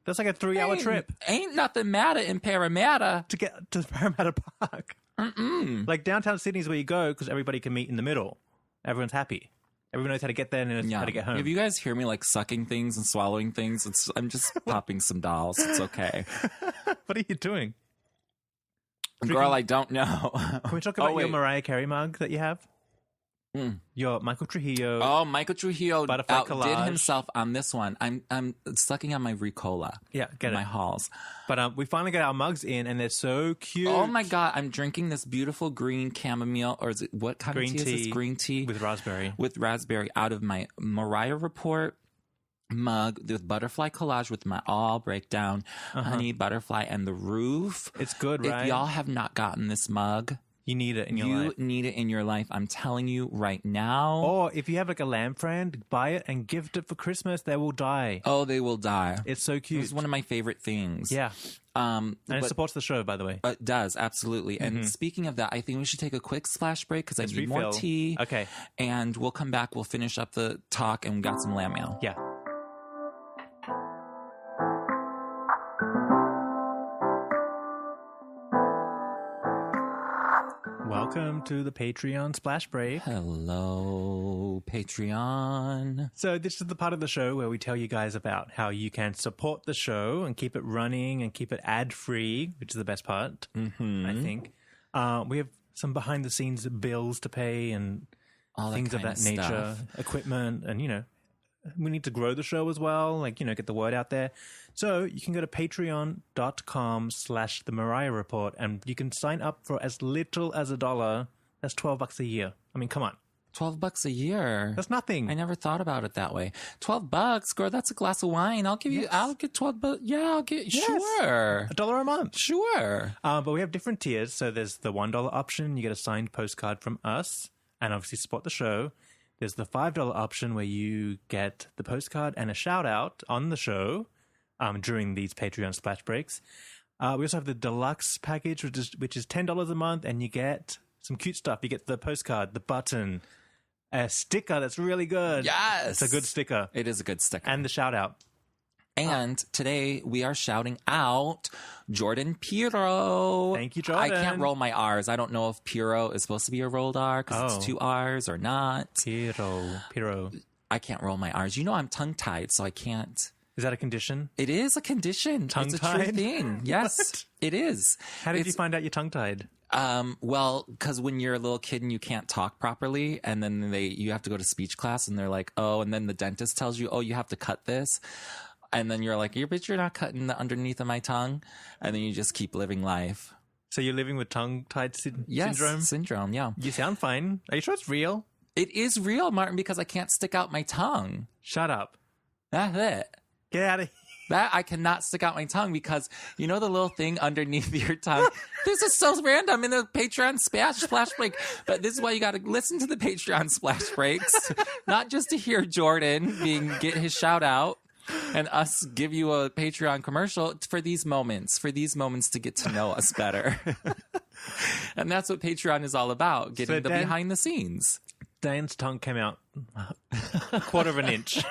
That's like a 3-hour trip. Ain't nothing matter in Parramatta. To get to Parramatta Park. Like downtown Sydney's where you go because everybody can meet in the middle. Everyone's happy. Everyone knows how to get there and how to get home. If you guys hear me like sucking things and swallowing things, I'm just popping some dolls. It's okay. What are you doing? Girl, I don't know. Can we talk about your Mariah Carey mug that you have? Your Michael Trujillo. Oh, Michael Trujillo butterfly outdid collage. himself on this one. I'm sucking on my Ricola. Yeah, get my it. Halls. But we finally got our mugs in, and they're so cute. Oh my God, I'm drinking this beautiful green chamomile, or is it what kind green of tea is this? Green tea with raspberry. With raspberry out of my Mariah Report mug with butterfly collage with my all breakdown honey butterfly and the roof. It's good, right? If y'all have not gotten this mug, You need it in your life. You need it in your life. I'm telling you right now. Or if you have like a lamb friend, buy it and gift it for Christmas. They will die. Oh, they will die. It's so cute. It's one of my favorite things. Yeah. And it supports the show, by the way. It does, absolutely. And speaking of that, I think we should take a quick splash break because I need more tea. Okay. And we'll come back. We'll finish up the talk and we got some LambMail. Yeah. Welcome to the Patreon Splash Break. Hello, Patreon. So this is the part of the show where we tell you guys about how you can support the show and keep it running and keep it ad-free, which is the best part, I think. We have some behind-the-scenes bills to pay and all things of that nature, equipment, and, you know, we need to grow the show as well, like, you know, get the word out there. So you can go to patreon.com/The Mariah Report and you can sign up for as little as $1. That's $12 a year. I mean, come on. $12 a year. That's nothing. I never thought about it that way. $12, girl, that's a glass of wine. I'll give you, I'll get $12. Yeah, I'll get, sure. $1 a month. Sure. But we have different tiers. So there's the $1 option. You get a signed postcard from us and obviously support the show. There's the $5 option where you get the postcard and a shout out on the show during these Patreon splash breaks. We also have the deluxe package, which is $10 a month, and you get some cute stuff. You get the postcard, the button, a sticker that's really good. Yes. It's a good sticker. It is a good sticker. And the shout out. And today we are shouting out Jordan Piro. Thank you, Jordan. I can't roll my R's. I don't know if Piro is supposed to be a rolled R because it's 2 R's or not. Piro. I can't roll my R's. You know I'm tongue-tied, so I can't. Is that a condition? It is a condition. Tongue-tied? It's a true thing. Yes, it is. How did you find out you're tongue-tied? Well, because when you're a little kid and you can't talk properly, and then you have to go to speech class, and they're like, oh, and then the dentist tells you, oh, you have to cut this. And then you're like, but you're not cutting the underneath of my tongue. And then you just keep living life. So you're living with tongue-tied syndrome? Yes, syndrome, yeah. You sound fine. Are you sure it's real? It is real, Martin, because I can't stick out my tongue. Shut up. That's it. Get out of here. That I cannot stick out my tongue because, you know the little thing underneath your tongue? This is so random in the Patreon splash break. But this is why you got to listen to the Patreon splash breaks. Not just to hear Jordan get his shout out. And us give you a Patreon commercial for these moments to get to know us better. And that's what Patreon is all about, getting the behind the scenes. Dan's tongue came out a quarter of an inch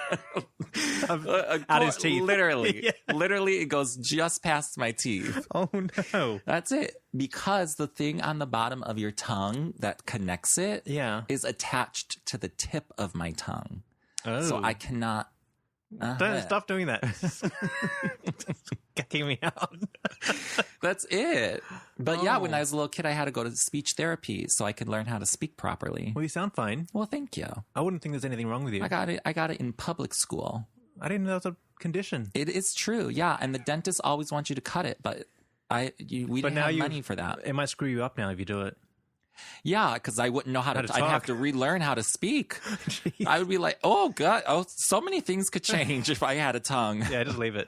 out his teeth. Literally. Literally, it goes just past my teeth. Oh, no. That's it. Because the thing on the bottom of your tongue that connects it is attached to the tip of my tongue. Oh. So I cannot... Don't stop doing that. Kicking me out. That's it. But yeah, when I was a little kid, I had to go to speech therapy so I could learn how to speak properly. Well, you sound fine. Well, thank you. I wouldn't think there's anything wrong with you. I got it in public school. I didn't know that was a condition. It is true, yeah. And the dentist always wants you to cut it, but we didn't have money for that. It might screw you up now if you do it. Yeah, because I wouldn't know how to I'd have to relearn how to speak. Jeez. I would be like, oh, God, so many things could change if I had a tongue. Yeah, just leave it.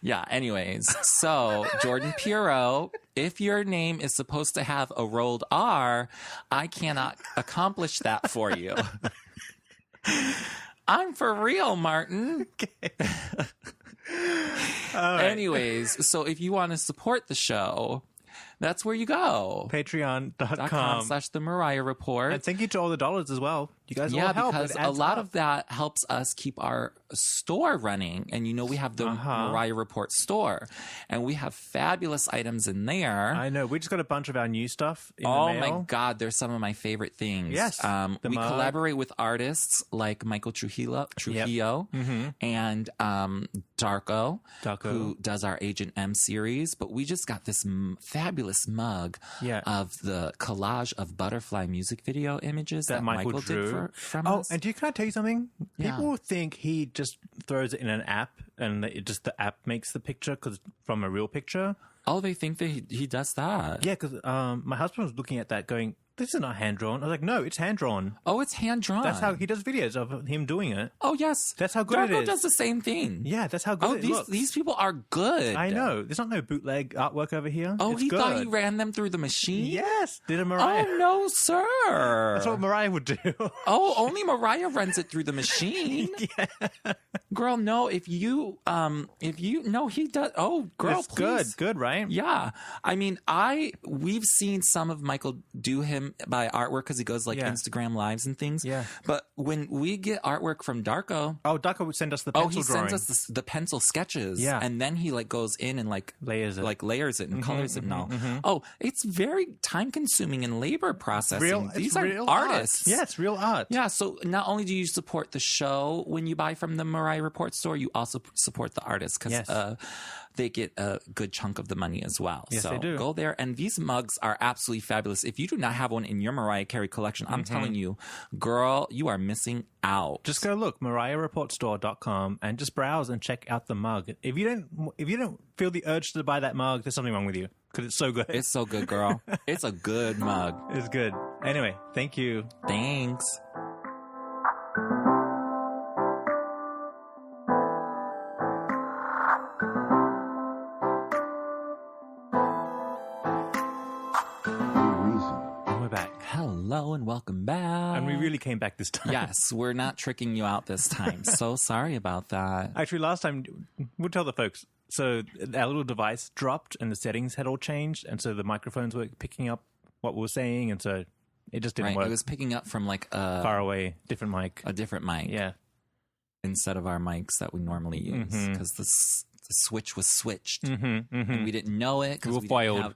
Yeah, anyways. So, Jordan Piro, if your name is supposed to have a rolled R, I cannot accomplish that for you. I'm for real, Martin. Okay. Right. Anyways, so if you want to support the show... That's where you go. Patreon.com/The Mariah Report. And thank you to all the dollars as well. You guys all help. Because a lot of that helps us keep our store running. And you know, we have the Mariah Report store. And we have fabulous items in there. I know. We just got a bunch of our new stuff in the mail. Oh my God. They're some of my favorite things. Yes. We collaborate with artists like Michael Trujillo and Darko, who does our Agent M series. But we just got this fabulous mug of the collage of butterfly music video images that Michael did from us. And can I tell you something? People think he just throws it in an app and the app makes the picture from a real picture. Oh, they think that he does that. Yeah, because my husband was looking at that going, this is not hand-drawn. I was like, no, it's hand-drawn. Oh, it's hand-drawn. That's how he does videos of him doing it. Oh, yes. That's how good Darko it is. does the same thing. Yeah, that's how good it looks. These people are good. I know. There's not no bootleg artwork over here. Oh, it's he good. thought he ran them through the machine? Yes, did a Mariah. Oh, no, sir. That's what Mariah would do. Oh, only Mariah runs it through the machine. Yeah. Girl, no, if you, no, he does. Oh, girl, it's please. good, right? Yeah. I mean, we've seen some of Michael do him by artwork because he goes like Instagram lives and things. Yeah. But when we get artwork from Darko. Oh, Darko would send us the pencil drawing. Sends us the pencil sketches. Yeah. And then he like goes in and like layers it and colors it and all. Oh, it's very time consuming and labor processing. These are real artists. Art. Yeah, it's real art. Yeah. So not only do you support the show when you buy from the Mariah Report store, you also support the artists because they get a good chunk of the money as well. Yes, so they do. Go there. And these mugs are absolutely fabulous. If you do not have one in your Mariah Carey collection, I'm telling you, girl, you are missing out. Just go look, mariahreport.store.com, and just browse and check out the mug. If you don't feel the urge to buy that mug, there's something wrong with you because it's so good. It's so good, girl. It's a good mug. It's good. Anyway, thank you. Thanks. Hello and welcome back. And we really came back this time. Yes, we're not tricking you out this time. So sorry about that. Actually, last time, we'll tell the folks. So our little device dropped and the settings had all changed. And so the microphones were picking up what we were saying. And so it just didn't work. It was picking up from like a... far away, different mic. A different mic. Yeah. Instead of our mics that we normally use. Because the switch was switched. And we didn't know it. We were foiled.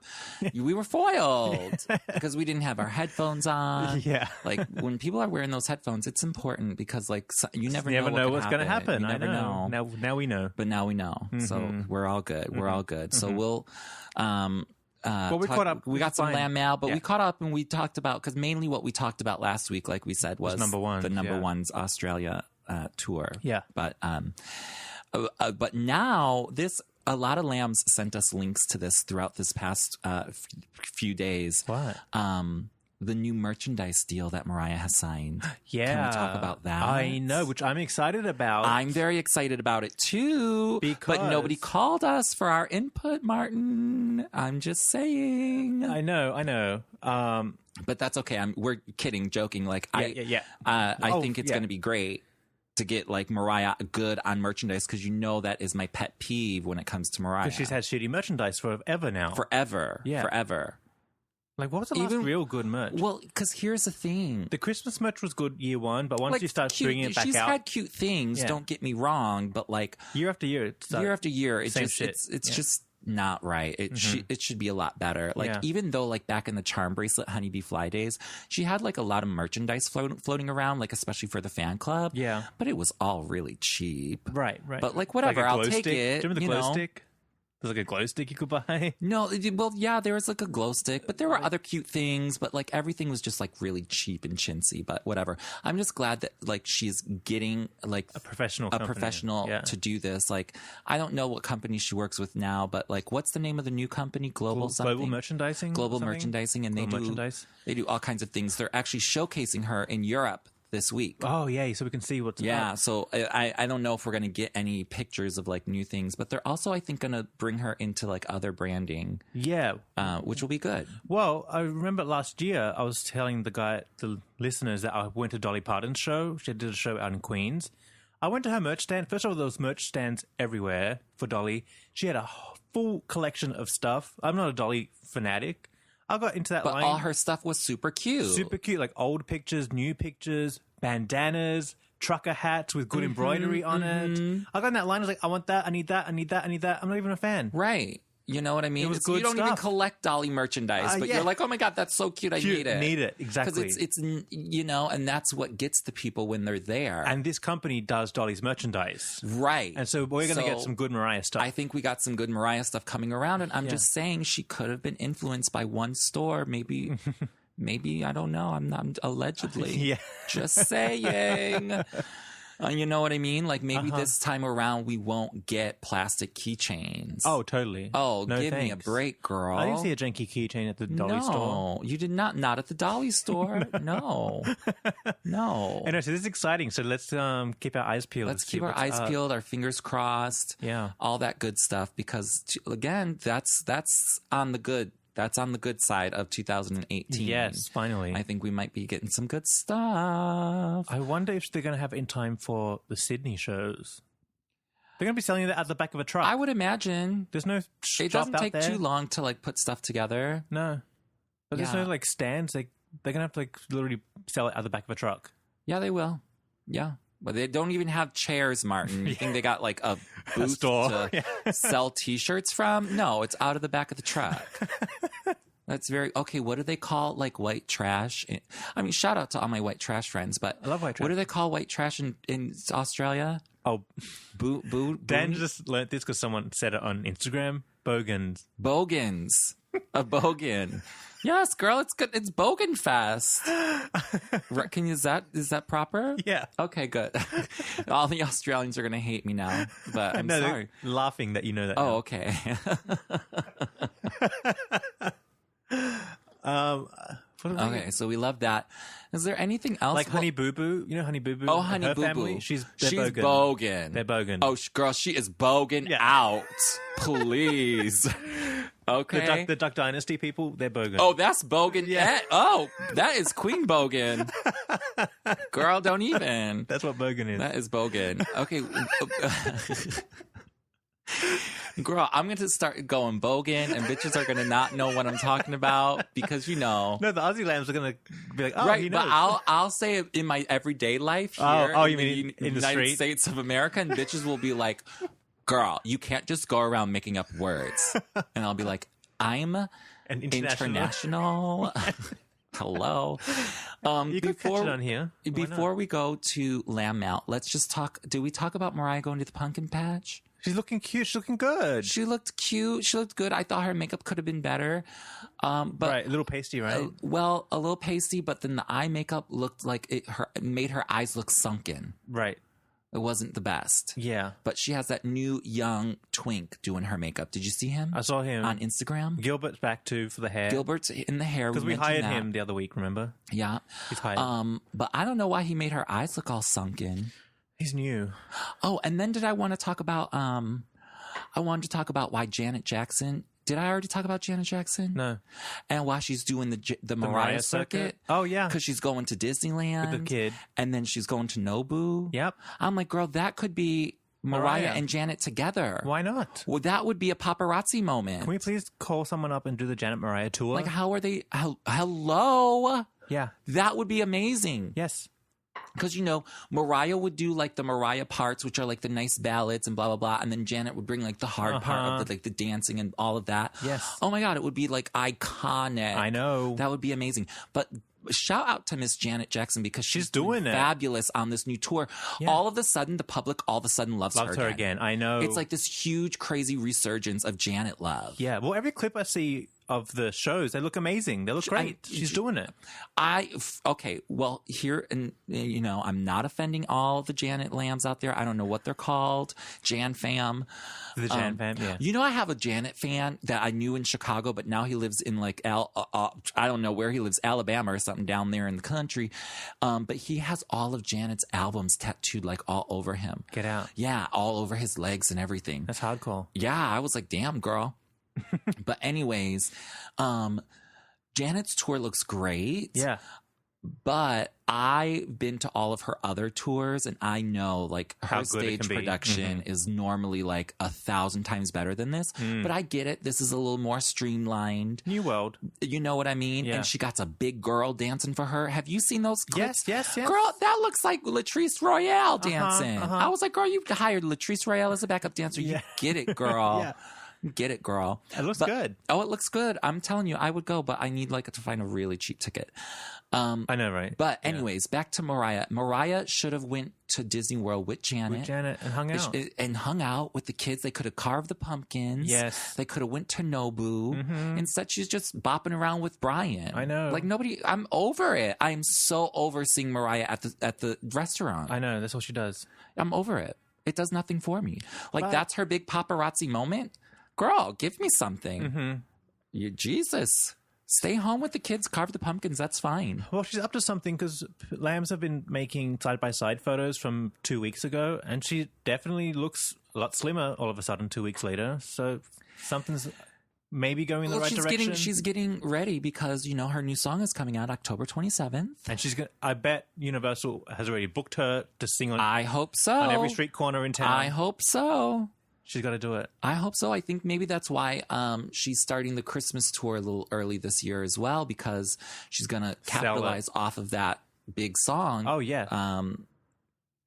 We were foiled. Because we didn't have our headphones on. Yeah. Like, when people are wearing those headphones, it's important because, like, you never know what's going to happen. You never know. Now we know. But now we know. So we're all good. We're all good. So we'll... well, we caught up. We got some LambMail, but we caught up and we talked about, because mainly what we talked about last week, like we said, was number one. The number one's Australia tour. Yeah. But now a lot of lambs sent us links to this throughout this past few days. What? The new merchandise deal that Mariah has signed. Yeah. Can we talk about that? I know, which I'm excited about. I'm very excited about it too. But nobody called us for our input, Martin. I'm just saying. I know. But that's okay. We're kidding, joking. Like, I think it's going to be great to get like Mariah good on merchandise because you know that is my pet peeve when it comes to Mariah. Because she's had shitty merchandise forever now. Forever. Like, what was the last real good merch? Well, because here's the thing. The Christmas merch was good year one, but once you start bringing it back she's out... had cute things, don't get me wrong, but like... Year after year, it's just not right. It should be a lot better. Like, even though, like, back in the Charm Bracelet Honeybee Fly days, she had, like, a lot of merchandise floating around, like, especially for the fan club. Yeah. But it was all really cheap. Right. But, like, whatever, I'll take it. Do you remember the glow stick? There's like a glow stick you could buy. No, well, yeah, there was like a glow stick, but there were other cute things, but like everything was just like really cheap and chintzy, but whatever. I'm just glad that like she's getting like a professional to do this. Like, I don't know what company she works with now, but like, what's the name of the new company? Global Merchandising? Global Merchandising, and they do all kinds of things. They're actually showcasing her in Europe this week. Oh, yeah, so we can see what's up. So I don't know if we're going to get any pictures of like new things, but they're also, I think, going to bring her into like other branding. Yeah. Which will be good. Well, I remember last year I was telling the listeners that I went to Dolly Parton's show. She did a show out in Queens. I went to her merch stand. First of all, there was merch stands everywhere for Dolly. She had a full collection of stuff. I'm not a Dolly fanatic. I got into that line. But all her stuff was super cute. Super cute, like old pictures, new pictures, bandanas, trucker hats with good embroidery on it. I got in that line, I was like, I want that, I need that, I need that, I need that. I'm not even a fan. Right. You know what I mean? It was good you don't stuff. Even collect Dolly merchandise, but you're like, oh my God, that's so cute. I need it. Need it, exactly. Because it's, you know, and that's what gets the people when they're there. And this company does Dolly's merchandise. Right. And so we're going to get some good Mariah stuff. I think we got some good Mariah stuff coming around. And I'm just saying she could have been influenced by one store. Maybe, I don't know. I'm not allegedly. Yeah. Just saying. You know what I mean? Like maybe this time around we won't get plastic keychains. Oh, totally. Oh, no, give me a break, girl. I didn't see a janky keychain at the Dolly store. No, you did not. Not at the Dolly store. No. Anyway, so this is exciting. So let's keep our eyes peeled. Let's keep our eyes peeled, our fingers crossed. Yeah. All that good stuff because, again, that's on the good. That's on the good side of 2018. Yes, finally. I think we might be getting some good stuff. I wonder if they're going to have it in time for the Sydney shows. They're going to be selling it at the back of a truck. I would imagine. There's no shop It doesn't out take there. too long to like put stuff together. No. But there's no like stands. They're going to have to like literally sell it at the back of a truck. Yeah, they will. Yeah. But they don't even have chairs, Martin. You think they got like a booth to sell T-shirts from? No, it's out of the back of the truck. That's very... Okay, what do they call like white trash? I mean, shout out to all my white trash friends, but... I love white trash. What do they call white trash in Australia? Oh. Boo. Dan just learnt this because someone said it on Instagram. Bogans. Bogans. A bogan. Yes, girl, it's good. It's Bogan Fest. Is that proper? Yeah. Okay, good. All the Australians are going to hate me now, but I'm sorry. They're laughing that you know that. Oh, okay. Okay, so we love that. Is there anything else? Like Honey Boo Boo? You know Honey Boo Boo? Oh, Honey Boo family? Boo. She's bogan. They're bogan. Oh, girl, she is bogan out. Please. Okay. The Duck Dynasty people, they're bogan. Oh, that's bogan. Yeah. Oh, that is Queen Bogan. Girl, don't even. That's what bogan is. That is bogan. Okay. Girl, I'm going to start going bogan, and bitches are going to not know what I'm talking about because, you know. No, the Aussie lambs are going to be like, oh, right, he knows. But I'll say it in my everyday life here you in mean the in the United street? States of America, and bitches will be like, girl, you can't just go around making up words. And I'll be like, I'm an international. Hello. You could catch it on here. Before we go to LambMail, let's just talk. Do we talk about Mariah going to the pumpkin patch? She's looking cute. She's looking good. She looked cute. She looked good. I thought her makeup could have been better. But right, a little pasty, right? A little pasty, but then the eye makeup looked like it made her eyes look sunken. Right. It wasn't the best. Yeah. But she has that new young twink doing her makeup. Did you see him? I saw him. On Instagram. Gilbert's back too for the hair. Gilbert's in the hair. Because we hired him the other week, remember? Yeah. He's hired. But I don't know why he made her eyes look all sunken. He's new. Oh, and then I wanted to talk about why Janet Jackson... Did I already talk about Janet Jackson? No. And why she's doing the Mariah circuit? Oh, yeah. Because she's going to Disneyland. With the kid. And then she's going to Nobu. Yep. I'm like, girl, that could be Mariah and Janet together. Why not? Well, that would be a paparazzi moment. Can we please call someone up and do the Janet Mariah tour? Like, how are they? Hello? Yeah. That would be amazing. Yes. Because, you know, Mariah would do, like, the Mariah parts, which are, like, the nice ballads and blah, blah, blah. And then Janet would bring, like, the hard part of, the dancing and all of that. Yes. Oh, my God. It would be, like, iconic. I know. That would be amazing. But shout out to Miss Janet Jackson because she's doing it fabulous on this new tour. Yeah. All of a sudden, the public loves her again. I know. It's like this huge, crazy resurgence of Janet love. Yeah. Well, every clip I see of the shows, they look amazing. They look great. She's doing it. Okay. Well, here, and you know, I'm not offending all the Janet lambs out there. I don't know what they're called. Jan fam. The Jan fam, yeah. You know, I have a Janet fan that I knew in Chicago, but now he lives in like I don't know where he lives, Alabama or something down there in the country. But he has all of Janet's albums tattooed like all over him. Get out. Yeah, all over his legs and everything. That's hardcore. Yeah, I was like, damn, girl. But anyways, Janet's tour looks great. Yeah. But I've been to all of her other tours, and I know like her stage production is normally like 1,000 times better than this. But I get it. This is a little more streamlined. New world. You know what I mean? Yeah. And she got a big girl dancing for her. Have you seen those clips? Yes. Girl, that looks like Latrice Royale dancing. I was like, girl, you hired Latrice Royale as a backup dancer. You get it, girl. Yeah. Get it, girl. It looks good. Oh, it looks good. I'm telling you, I would go, but I need to find a really cheap ticket. I know, right? But anyways, back to Mariah. Mariah should have went to Disney World with Janet. And hung out. And hung out with the kids. They could have carved the pumpkins. Yes. They could have went to Nobu. Instead, she's just bopping around with Brian. I know. Like nobody, I'm over it. I'm so over seeing Mariah at the restaurant. I know. That's what she does. I'm over it. It does nothing for me. Like that's her big paparazzi moment. Girl, give me something. Jesus. Stay home with the kids, carve the pumpkins. That's fine. Well, she's up to something because Lambs have been making side-by-side photos from 2 weeks ago, and she definitely looks a lot slimmer all of a sudden 2 weeks later. So something's maybe going in the right direction. She's getting ready because, her new song is coming out October 27th. And I bet Universal has already booked her to sing on I hope so. On every street corner in town. I hope so. She's got to do it. I hope so. I think maybe that's why she's starting the Christmas tour a little early this year as well, because she's going to capitalize off of that big song. Oh, yeah.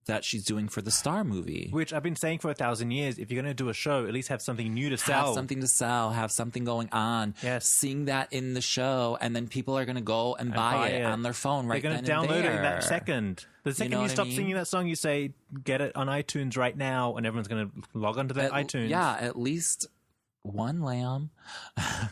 That she's doing for the Star movie. Which I've been saying for 1,000 years, if you're going to do a show, at least have something new to sell. Have something to sell. Have something going on. Yes. Sing that in the show, and then people are going to go and buy it on their phone right then and there. They're going to download it in that second. The second you stop singing that song, you say, get it on iTunes right now, and everyone's going to log onto their iTunes. Yeah, at least one lamb.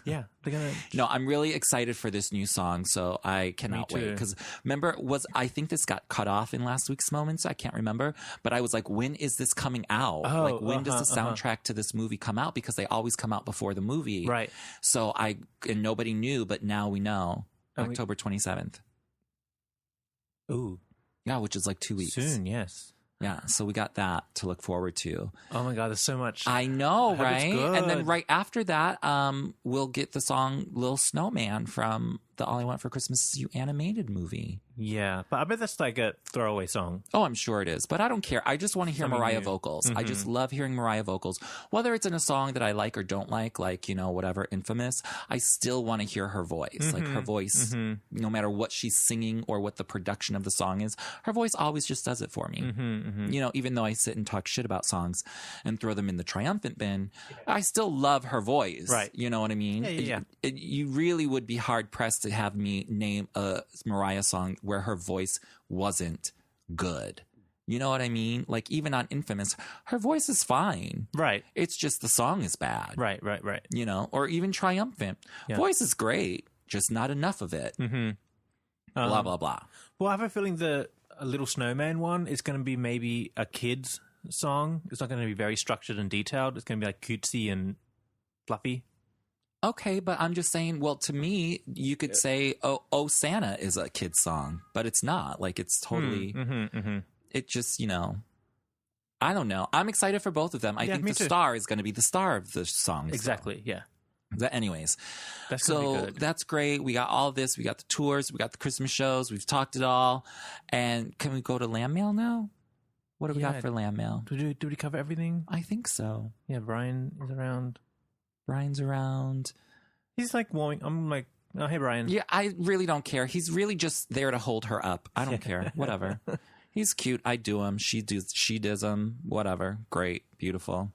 Yeah, they're going to... No, I'm really excited for this new song, so I cannot wait. Because remember, I think this got cut off in last week's Moments. I can't remember. But I was like, when is this coming out? Oh, when does the soundtrack to this movie come out? Because they always come out before the movie. Right. So and nobody knew, but now we know. October 27th. Ooh. Yeah, which is like 2 weeks. Soon, yes. Yeah, so we got that to look forward to. Oh my God, there's so much. I know, right? It's good. And then right after that, we'll get the song Little Snowman from the All I Want for Christmas Is You animated movie. Yeah, but I bet that's like a throwaway song. Oh, I'm sure it is, but I don't care. I just want to hear Mariah vocals. I just love hearing Mariah vocals. Whether it's in a song that I like or don't like, whatever, Infamous, I still want to hear her voice. Like her voice, no matter what she's singing or what the production of the song is, her voice always just does it for me. Even though I sit and talk shit about songs and throw them in the triumphant bin, I still love her voice. Right. You know what I mean? Yeah. You really would be hard pressed to have me name a Mariah song where her voice wasn't good. You know what I mean? Like even on Infamous, her voice is fine. Right. It's just the song is bad. Right. Or even Triumphant. Yeah. Voice is great, just not enough of it. Blah, blah, blah. Well, I have a feeling the Little Snowman one is going to be maybe a kid's song. It's not going to be very structured and detailed. It's going to be like cutesy and fluffy. Okay, but I'm just saying, well, to me, you could say, oh, Santa is a kid's song, but it's not. Like, it's totally, it just, I don't know. I'm excited for both of them. I think the star is going to be the star of the song. Exactly, yeah. But anyways, so that's great. We got all this. We got the tours. We got the Christmas shows. We've talked it all. And can we go to LambMail now? What do we got for LambMail? Did we cover everything? I think so. Yeah, Brian is around. Brian's around. He's like warming. I'm like, oh, hey, Brian. Yeah, I really don't care. He's really just there to hold her up. I don't care. Whatever. He's cute. I do him. She does him. Whatever. Great. Beautiful.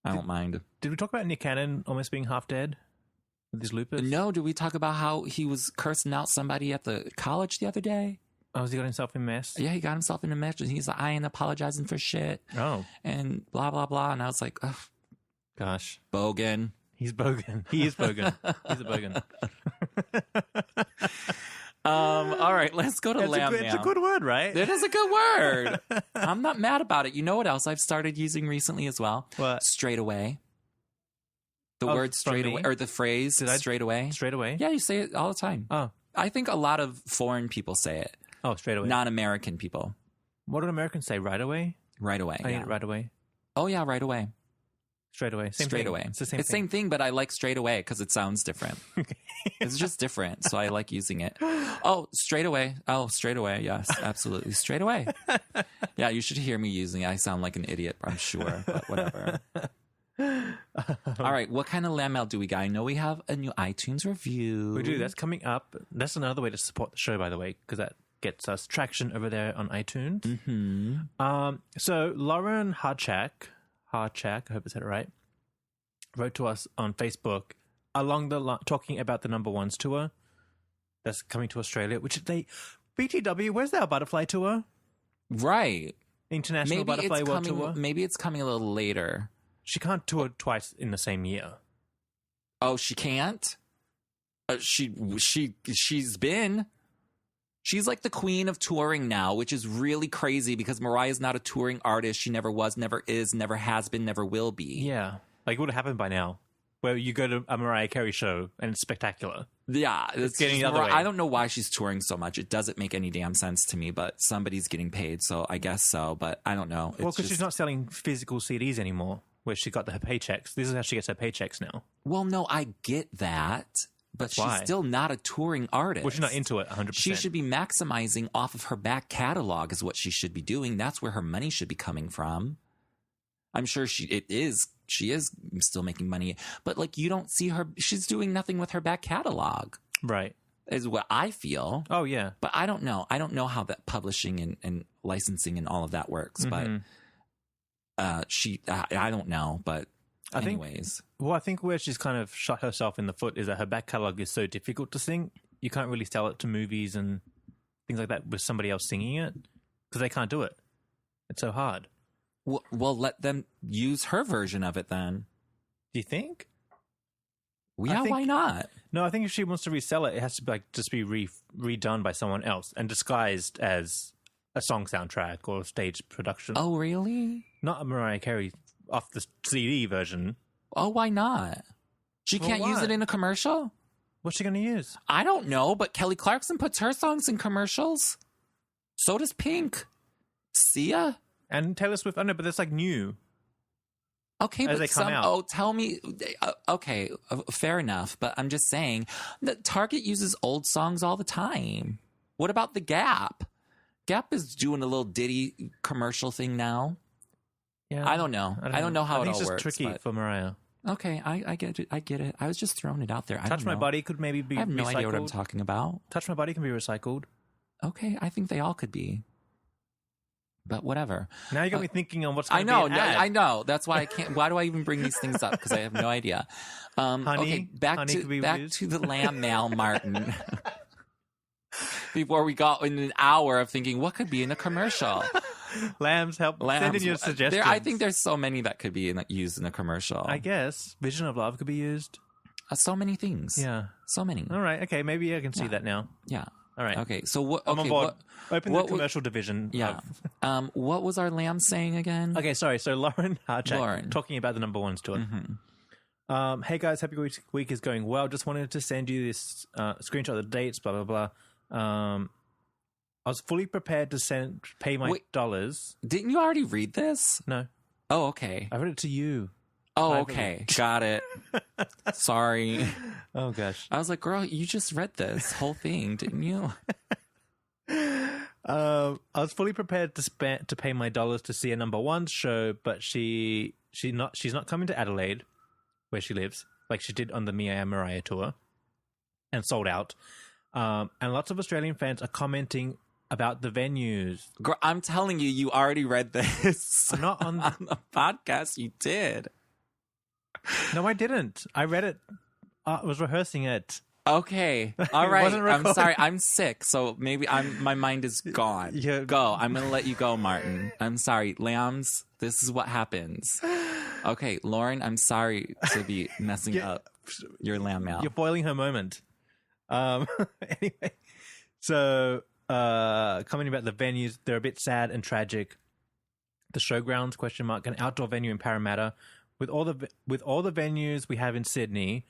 I don't mind. Did we talk about Nick Cannon almost being half dead with his lupus? No. Did we talk about how he was cursing out somebody at the college the other day? Oh, he got himself in a mess? Yeah, he got himself in a mess. And he's like, I ain't apologizing for shit. Oh. And blah, blah, blah. And I was like, oh, gosh. Bogan. He's Bogan. He is Bogan. He's a Bogan. All right, let's go to LambMail. It's a good word, right? It is a good word. I'm not mad about it. You know what else I've started using recently as well? What? Straight away. The word straight away, or the phrase straight away. Straight away? Yeah, you say it all the time. Oh. I think a lot of foreign people say it. Oh, straight away. Non-American people. What do Americans say? Right away? Right away. I need it right away. Oh, yeah, right away. Straight away. Straight away. It's the same thing. Same thing, but I like straight away because it sounds different. It's just different, so I like using it. Oh, straight away. Oh, straight away. Yes, absolutely. Straight away. Yeah, you should hear me using it. I sound like an idiot, I'm sure, but whatever. All right, what kind of LambMail do we got? I know we have a new iTunes review. We do. That's coming up. That's another way to support the show, by the way, because that gets us traction over there on iTunes. Mm-hmm. So Lauren Harchak, I hope I said it right, wrote to us on Facebook along the talking about the number ones tour that's coming to Australia, which BTW, where's our butterfly tour? Right. International Butterfly World Tour. Maybe it's coming a little later. She can't tour twice in the same year. Oh, she can't? She's been. She's like the queen of touring now, which is really crazy because Mariah's not a touring artist. She never was, never is, never has been, never will be. Yeah. Like, it would have happened by now, where you go to a Mariah Carey show and it's spectacular. Yeah. It's getting the other way. I don't know why she's touring so much. It doesn't make any damn sense to me, but somebody's getting paid, so I guess so, but I don't know. Well, because she's not selling physical CDs anymore, where she got her paychecks. This is how she gets her paychecks now. Well, no, I get that. But she's still not a touring artist. Well, she's not into it 100%. She should be maximizing off of her back catalog is what she should be doing. That's where her money should be coming from. I'm sure she is still making money. But, like, you don't see her. She's doing nothing with her back catalog. Right. Is what I feel. Oh, yeah. But I don't know. I don't know how that publishing and licensing and all of that works. Mm-hmm. But I don't know. But anyways. I think where she's kind of shot herself in the foot is that her back catalog is so difficult to sing. You can't really sell it to movies and things like that with somebody else singing it because they can't do it. It's so hard. Well, let them use her version of it then. Do you think? Yeah, why not? No, I think if she wants to resell it, it has to just be redone by someone else and disguised as a song soundtrack or stage production. Oh, really? Not a Mariah Carey off the CD version. Oh, why not? She can't use it in a commercial? What's she going to use? I don't know, but Kelly Clarkson puts her songs in commercials. So does Pink. Sia. And Taylor Swift. I know, but that's like new. Okay, but tell me. Okay, fair enough. But I'm just saying that Target uses old songs all the time. What about the Gap? Gap is doing a little Diddy commercial thing now. Yeah, I don't know. I don't know how it all works. It's just tricky for Mariah. Okay, I get it. I get it. I was just throwing it out there. Touch My Body could maybe be recycled. I have no idea what I'm talking about. Touch My Body can be recycled. Okay, I think they all could be. But whatever. Now you got me thinking on what's going to be an ad. I know. That's why I can't. Why do I even bring these things up? Because I have no idea. Okay, back to the LambMail, Martin. Before we got in an hour of thinking, what could be in a commercial? Lambs, send in your suggestions. I think there's so many that could be used in a commercial. I guess. Vision of Love could be used. So many things. Yeah. So many. All right. Okay. Maybe I can see that now. Yeah. All right. Okay. So what? I'm on board. Open the commercial division. Yeah. What was our Lamb saying again? Okay. Sorry. So Lauren Harchak talking about the number ones tour. Mm-hmm. Hey guys, happy week is going well. Just wanted to send you this screenshot of the dates. Blah blah blah. I was fully prepared to pay my dollars. Didn't you already read this? No. Oh, okay. I read it to you. Oh, okay. Got it. Sorry. Oh, gosh. I was like, girl, you just read this whole thing, didn't you? I was fully prepared to pay my dollars to see a number one show, but she's not coming to Adelaide, where she lives, like she did on the Mariah tour, and sold out. And lots of Australian fans are commenting about the venues. Girl, I'm telling you, you already read this. I'm not on the podcast. You did. No, I didn't. I read it. I was rehearsing it. Okay. All right. I'm sorry. I'm sick, so maybe my mind is gone. Go. I'm going to let you go, Martin. I'm sorry. Lambs, this is what happens. Okay, Lauren, I'm sorry to be messing up your LambMail. You're foiling her moment. Anyway, so commenting about the venues, they're a bit sad and tragic. The Showgrounds ? An outdoor venue in Parramatta with all the venues we have in Sydney.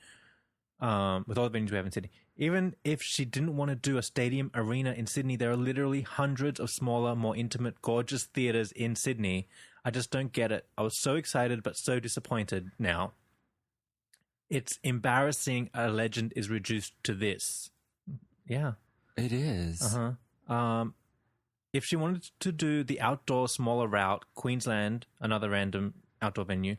Even if she didn't want to do a stadium arena in Sydney, there are literally hundreds of smaller, more intimate, gorgeous theaters in Sydney. I just don't get it. I was so excited, but so disappointed now. It's embarrassing a legend is reduced to this. Yeah. It is. Uh-huh. If she wanted to do the outdoor smaller route, Queensland, another random outdoor venue,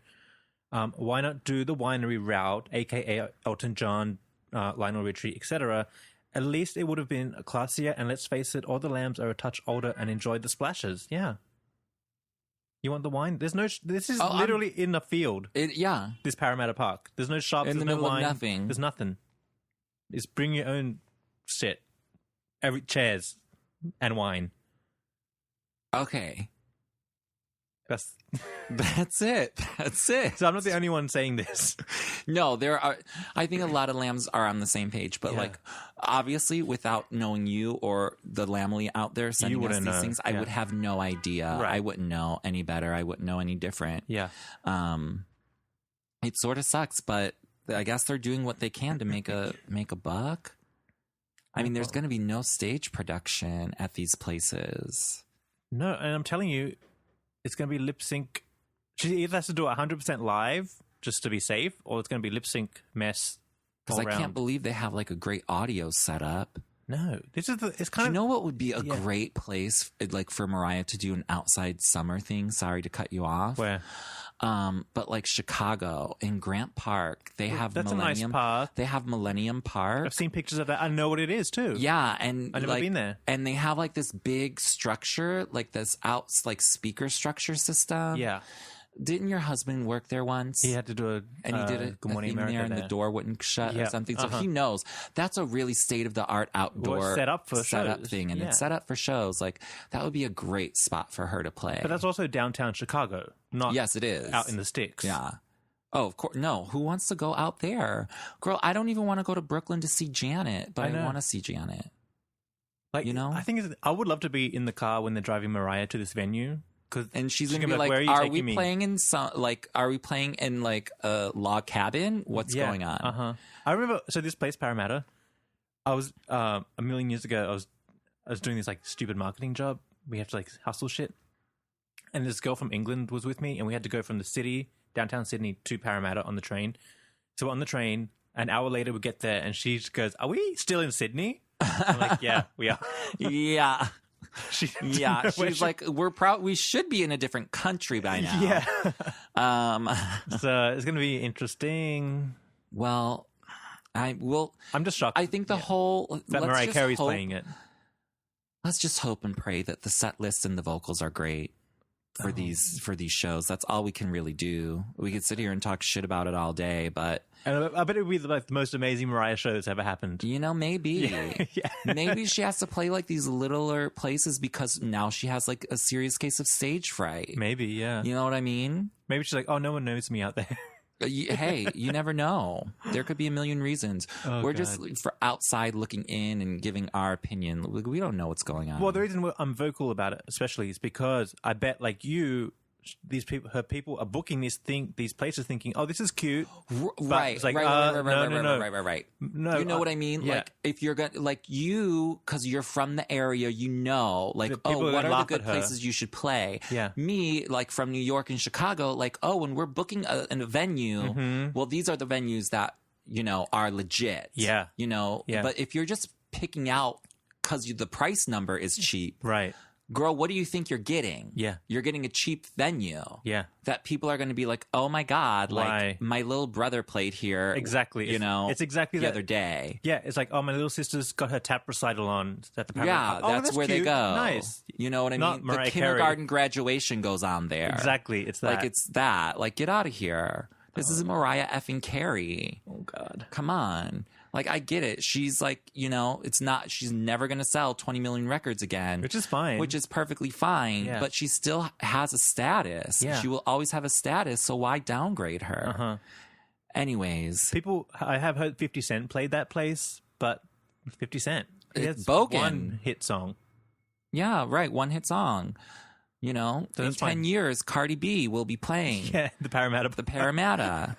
why not do the winery route, aka Elton John, Lionel Richie, etc.? At least it would have been classier, and let's face it, all the Lambs are a touch older and enjoyed the splashes. Yeah. You want the wine? There's no... this is literally in a field. This Parramatta Park. There's no shops. In the middle of nothing. There's nothing. It's bring your own shit. Chairs and wine. Okay. That's it. That's it. So I'm not the only one saying this. No, there are. I think a lot of lambs are on the same page, but like, obviously, without knowing you or the Lamely out there sending us these things, I would have no idea. Right. I wouldn't know any better. I wouldn't know any different. Yeah. It sort of sucks, but I guess they're doing what they can to make a buck. I mean, there's going to be no stage production at these places. No, and I'm telling you, it's going to be lip sync. She either has to do it 100% live just to be safe, or it's going to be lip sync mess. Because I can't believe they have like a great audio setup. No, this is it's kind of. You know what would be a great place, like for Mariah to do an outside summer thing? Sorry to cut you off. Where? But like Chicago in Grant Park, they have Millennium. A nice park. They have Millennium Park. I've seen pictures of that. I know what it is too. Yeah, and I've never been there. And they have like this big structure, like this speaker structure system. Yeah. Didn't your husband work there once? He had to do and he did a Good Morning thing America there, and the door wouldn't shut or something. So he knows that's a really state of the art outdoor setup thing, and it's set up for shows. Like that would be a great spot for her to play. But that's also downtown Chicago, not yes, it is out in the sticks. Yeah. Oh, of course. No, who wants to go out there, girl? I don't even want to go to Brooklyn to see Janet, but I want to see Janet. Like I think I would love to be in the car when they're driving Mariah to this venue. And she's gonna be like, "Are we playing in a log cabin? What's going on?" I remember. So this place, Parramatta, I was a million years ago. I was doing this like stupid marketing job. We had to like hustle shit, and this girl from England was with me, and we had to go from the city, downtown Sydney, to Parramatta on the train. So on the train, an hour later, we get there, and she goes, "Are we still in Sydney?" I'm like, "Yeah, we are." Yeah. She's like, we should be in a different country by now. Yeah. So it's going to be interesting. Well, I'm just shocked. I think the whole that Mariah Carey's playing it. Let's just hope and pray that the set list and the vocals are great for these shows. That's all we can really do. We could sit here and talk shit about it all day, but. And I bet it would be the most amazing Mariah show that's ever happened. You know, maybe. Yeah. Maybe she has to play like these littler places because now she has like a serious case of stage fright. Maybe, yeah. You know what I mean? Maybe she's like, oh, no one knows me out there. Hey, you never know. There could be a million reasons. We're just for outside looking in and giving our opinion. We don't know what's going on. Well, the reason I'm vocal about it, especially, is because I bet, like you, her people are booking these places thinking, oh, this is cute. Right. Like, right. No, you know what I mean? Yeah. Like, if you're going to, like, because you're from the area, you know, like, what are the good places you should play? Yeah. Me, like, from New York and Chicago, like, when we're booking a venue, well, these are the venues that, you know, are legit. Yeah. You know? Yeah. But if you're just picking out because the price number is cheap. Right. Girl, what do you think you're getting? Yeah. You're getting a cheap venue. Yeah. That people are going to be like, oh my God, like my little brother played here. Exactly. You know, it's exactly the other day. Yeah. It's like, oh, my little sister's got her tap recital on at the Paramount. Yeah, that's where cute. They go. Nice. You know what I mean? The kindergarten graduation goes on there. Exactly. It's that. Like, it's that. Like, get out of here. This is Mariah effing Carey. Oh, God. Come on. Like, I get it. She's like, you know, she's never going to sell 20 million records again. Which is fine. Which is perfectly fine. Yeah. But she still has a status. Yeah. She will always have a status, so why downgrade her? Anyways. I have heard 50 Cent played that place, but 50 Cent. It's Bogan. One hit song. Yeah, right. One hit song. You know, in 10 years, Cardi B will be playing. Yeah, the Parramatta.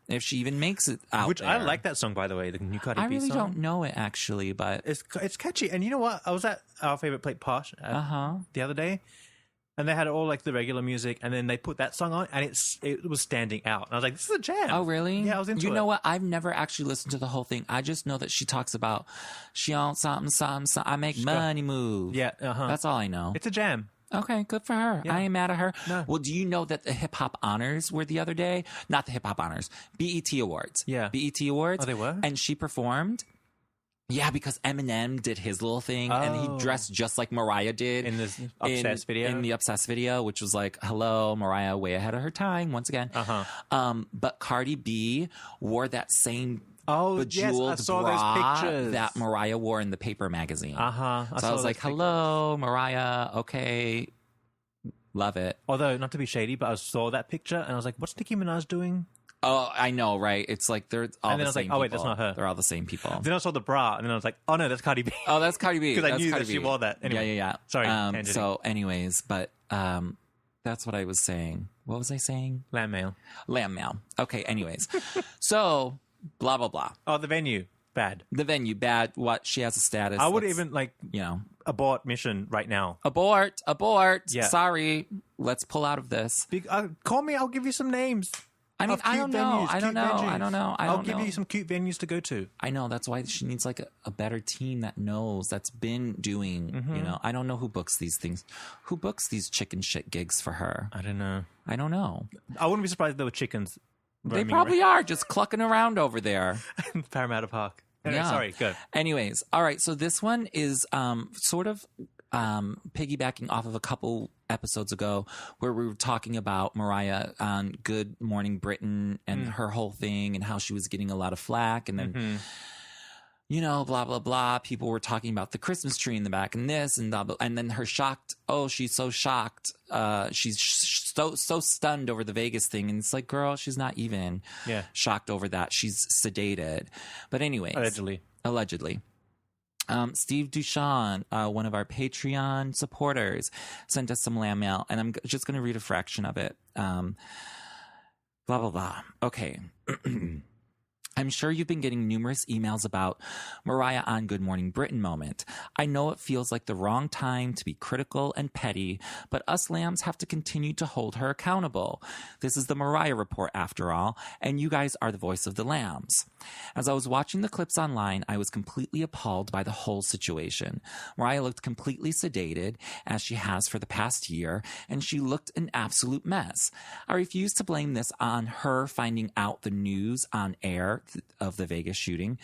If she even makes it out Which there. I like that song, by the way, the new Cardi B song. I really don't know it, actually, but... It's catchy. And you know what? I was at our favorite place, Posh, the other day, and they had all like the regular music, and then they put that song on, and it was standing out. And I was like, this is a jam. Oh, really? Yeah, I was into it. You know what? I've never actually listened to the whole thing. I just know that she talks about, she on something, I make money move. Yeah, That's all I know. It's a jam. Okay, good for her. Yeah. I ain't mad at her. No. Well, do you know that the Hip Hop Honors were the other day? Not the Hip Hop Honors. BET Awards. Yeah. BET Awards. Oh, they were? And she performed. Yeah, because Eminem did his little thing, and he dressed just like Mariah did in this Obsessed video. In the Obsessed video, which was like, hello, Mariah, way ahead of her time once again. But Cardi B wore that same bejeweled bra that Mariah wore in the Paper magazine. So I was like, hello, Mariah. Okay, love it. Although, not to be shady, but I saw that picture and I was like, what's Nicki Minaj doing? Oh, I know, right? It's like they're all and then the I was same like, people. oh, wait, that's not her. They're all the same people. Then I saw the bra, and then I was like, oh, no, that's Cardi B. Oh, that's Cardi B. Because I knew that she wore that. Anyway. Yeah. Sorry. So anyways, but that's what I was saying. What was I saying? LambMail. Okay, anyways. So, blah, blah, blah. Oh, the venue. Bad. The venue. Bad. What? She has a status. I would even, abort mission right now. Abort. Yeah. Sorry. Let's pull out of this. Call me. I'll give you some names. I mean, I don't know. I'll give you some cute venues to go to. I know. That's why she needs like a better team that knows, that's been doing, I don't know who books these things. Who books these chicken shit gigs for her? I don't know. I wouldn't be surprised if there were chickens. They probably are just clucking around over there. Parramatta Park. Anyway, sorry, go. Anyways, all right. So this one is sort of piggybacking off of a couple episodes ago where we were talking about Mariah on Good Morning Britain and her whole thing and how she was getting a lot of flack. And then, blah, blah, blah. People were talking about the Christmas tree in the back and this and blah, blah. And then her shocked. Oh, she's so shocked. She's so stunned over the Vegas thing. And it's like, girl, she's not even shocked over that. She's sedated. But anyways. Allegedly. Steve Duchamp, one of our Patreon supporters, sent us some LambMail, and I'm just going to read a fraction of it. Blah, blah, blah. Okay. I'm sure you've been getting numerous emails about Mariah on Good Morning Britain moment. I know it feels like the wrong time to be critical and petty, but us lambs have to continue to hold her accountable. This is the Mariah Report after all, and you guys are the voice of the lambs. As I was watching the clips online, I was completely appalled by the whole situation. Mariah looked completely sedated, as she has for the past year, and she looked an absolute mess. I refuse to blame this on her finding out the news on air of the Vegas shooting.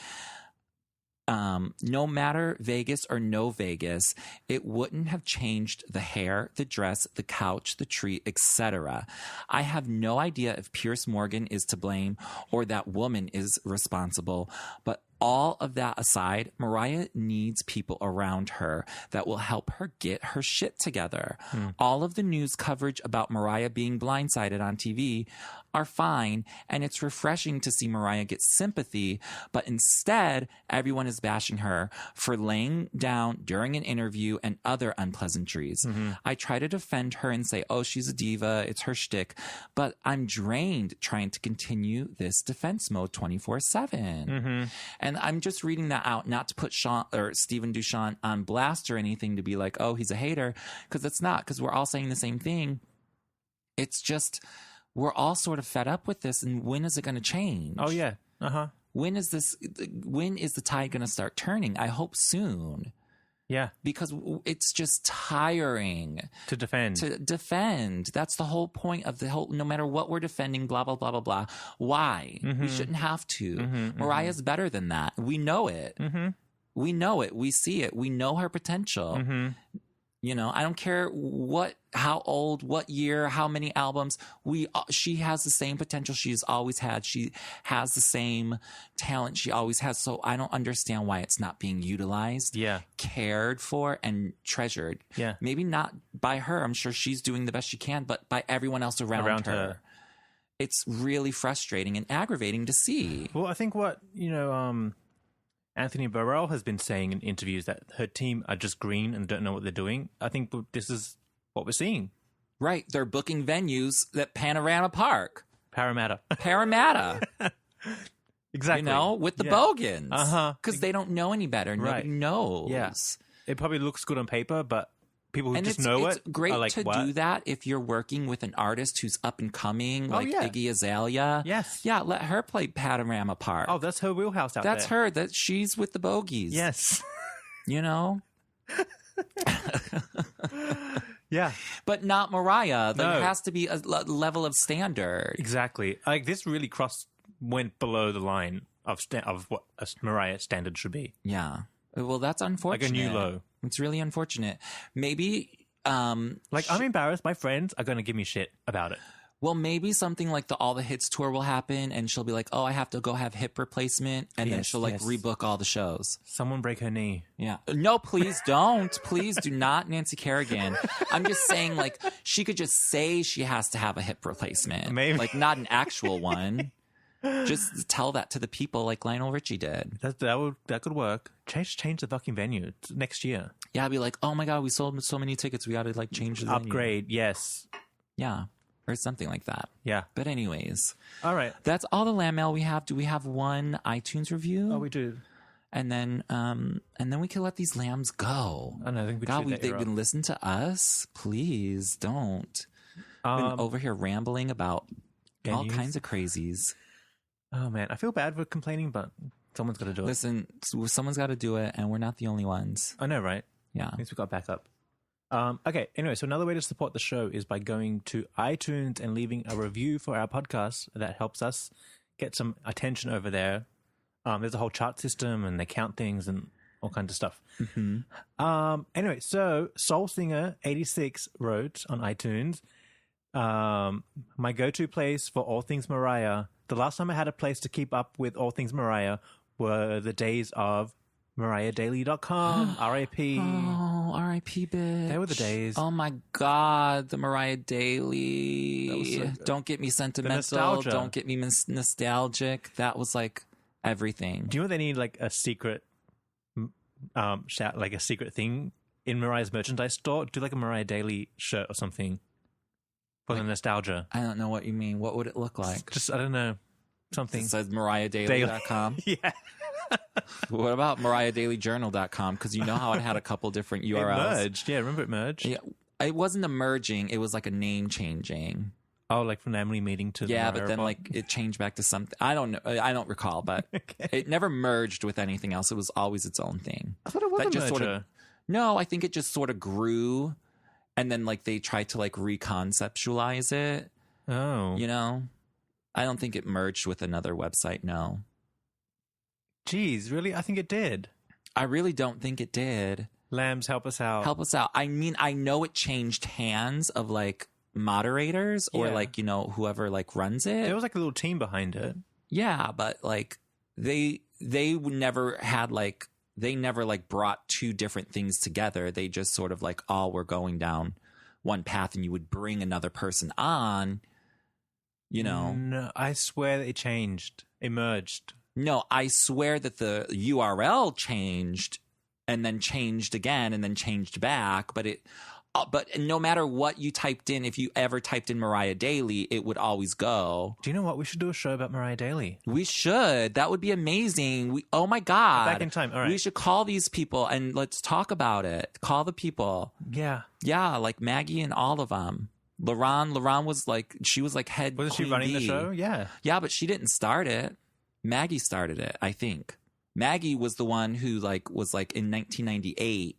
No matter Vegas or no Vegas, it wouldn't have changed the hair, the dress, the couch, the tree, etc. I have no idea if Piers Morgan is to blame or that woman is responsible, but all of that aside, Mariah needs people around her that will help her get her shit together. All of the news coverage about Mariah being blindsided on TV are fine, and it's refreshing to see Mariah get sympathy, but instead, everyone is bashing her for laying down during an interview and other unpleasantries. I try to defend her and say, oh, she's a diva, it's her shtick, but I'm drained trying to continue this defense mode 24/7. And I'm just reading that out, not to put Stephen Duchamp on blast or anything to be like, oh, he's a hater, because it's not, because we're all saying the same thing. It's just, we're all sort of fed up with this, and when is it going to change? Oh, yeah. When is the tide going to start turning? I hope soon. Yeah. Because it's just tiring. To defend. That's the whole point of the whole, no matter what we're defending, blah, blah, blah, blah, blah. Why? We shouldn't have to. Mariah's better than that. We know it. We know it. We see it. We know her potential. I don't care how old, what year, how many albums. She has the same potential she's always had. She has the same talent she always has. So I don't understand why it's not being utilized, cared for, and treasured. Maybe not by her. I'm sure she's doing the best she can, but by everyone else around her. It's really frustrating and aggravating to see. Well, I think what, Anthony Burrell has been saying in interviews that her team are just green and don't know what they're doing. I think this is what we're seeing. Right. They're booking venues that Panorama Park. Parramatta. Exactly. With the Bogans. Because they don't know any better. Nobody knows. Yeah. It probably looks good on paper, but people who just know it's great are like, to do that if you're working with an artist who's up and coming, like Iggy Azalea. Yes. Yeah, let her play Panorama Park. Oh, that's her wheelhouse out there. That's her. She's with the Bogies. Yes. Yeah. But not Mariah. There has to be a level of standard. Exactly. Like, this really crossed went below the line of what a Mariah standard should be. Yeah. Well, that's unfortunate. Like a new low. It's really unfortunate. Maybe... I'm embarrassed. My friends are going to give me shit about it. Well, maybe something like the All the Hits tour will happen, and she'll be like, "Oh, I have to go have hip replacement," and then she'll rebook all the shows. Someone break her knee. Yeah. No, please don't. Please do not, Nancy Kerrigan. I'm just saying, like, she could just say she has to have a hip replacement, maybe, like not an actual one. Just tell that to the people, like Lionel Richie did. That could work. Change the fucking venue next year. Yeah, I'd be like, "Oh my god, we sold so many tickets. We got to like change the upgrade." Venue. Yes. Yeah. Or something like that. Yeah. But anyways. All right. That's all the LambMail we have. Do we have one iTunes review? Oh, we do. And then we can let these lambs go. I think they've been listening to us. Please don't. Been over here rambling about all kinds of crazies. Oh man, I feel bad for complaining, but someone's got to do it. Listen, someone's got to do it, and we're not the only ones. I know, right? Yeah. At least we got backup. Okay, anyway, so another way to support the show is by going to iTunes and leaving a review for our podcast. That helps us get some attention over there. There's a whole chart system, and they count things and all kinds of stuff. Mm-hmm. Anyway, so Soul Singer 86 wrote on iTunes, my go-to place for all things Mariah. The last time I had a place to keep up with all things Mariah were the days of mariahreport. R.I.P. Oh, R.I.P. bitch. They were the days. Oh my God, the Mariah Daily. That was so good. Don't get me sentimental. Don't get me nostalgic. That was like everything. Do you know they need like a secret like a secret thing in Mariah's merchandise store? Do like a Mariah Daily shirt or something for the nostalgia. I don't know what you mean. What would it look like? Just I don't know. Something. It says mariahrdaily.com. Yeah. What about mariahdailyjournal.com? Because you know how it had a couple different URLs. It merged. Yeah, remember it merged? Yeah. It wasn't a merging. It was like a name changing. Oh, like from Emily meeting to yeah, but then like it changed back to something. I don't know. I don't recall, but it never merged with anything else. It was always its own thing. I thought it was that a just merger. Sort of, no, I think it just sort of grew, and then like they tried to like reconceptualize it. Oh, you know, I don't think it merged with another website. No. Jeez, really? I think it did. I really don't think it did. Lambs, help us out. Help us out. I mean, I know it changed hands of like moderators or like, you know, whoever like runs it. There was like a little team behind it. Yeah, but like they never had like, they never like brought two different things together. They just sort of like all were going down one path, and you would bring another person on, you know. No, I swear that it changed. It merged. No, I swear that the URL changed and then changed again and then changed back. But no matter what you typed in, if you ever typed in Mariah Daily, it would always go. Do you know what? We should do a show about Mariah Daily. We should. That would be amazing. Oh my God. Back in time. All right. We should call these people and let's talk about it. Call the people. Yeah. Yeah, like Maggie and all of them. LaRon was like, she was like head. Wasn't she running the show? Yeah. Yeah, but she didn't start it. Maggie started it, I think. Maggie was the one who like was like in 1998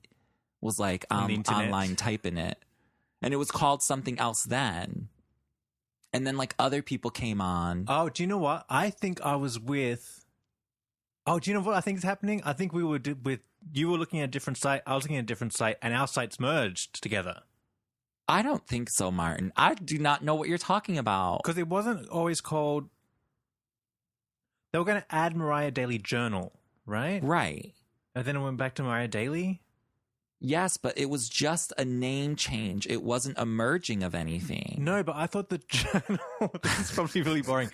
was like online typing it. And it was called something else then. And then like other people came on. Oh, do you know what? I think I was with... Oh, do you know what I think is happening? I think we were with... You were looking at a different site, I was looking at a different site, and our sites merged together. I don't think so, Martin. I do not know what you're talking about. Because it wasn't always called... They were going to add Mariah Daily Journal, right? Right. And then it went back to Mariah Daily? Yes, but it was just a name change. It wasn't a merging of anything. No, but I thought the journal... This is probably really boring.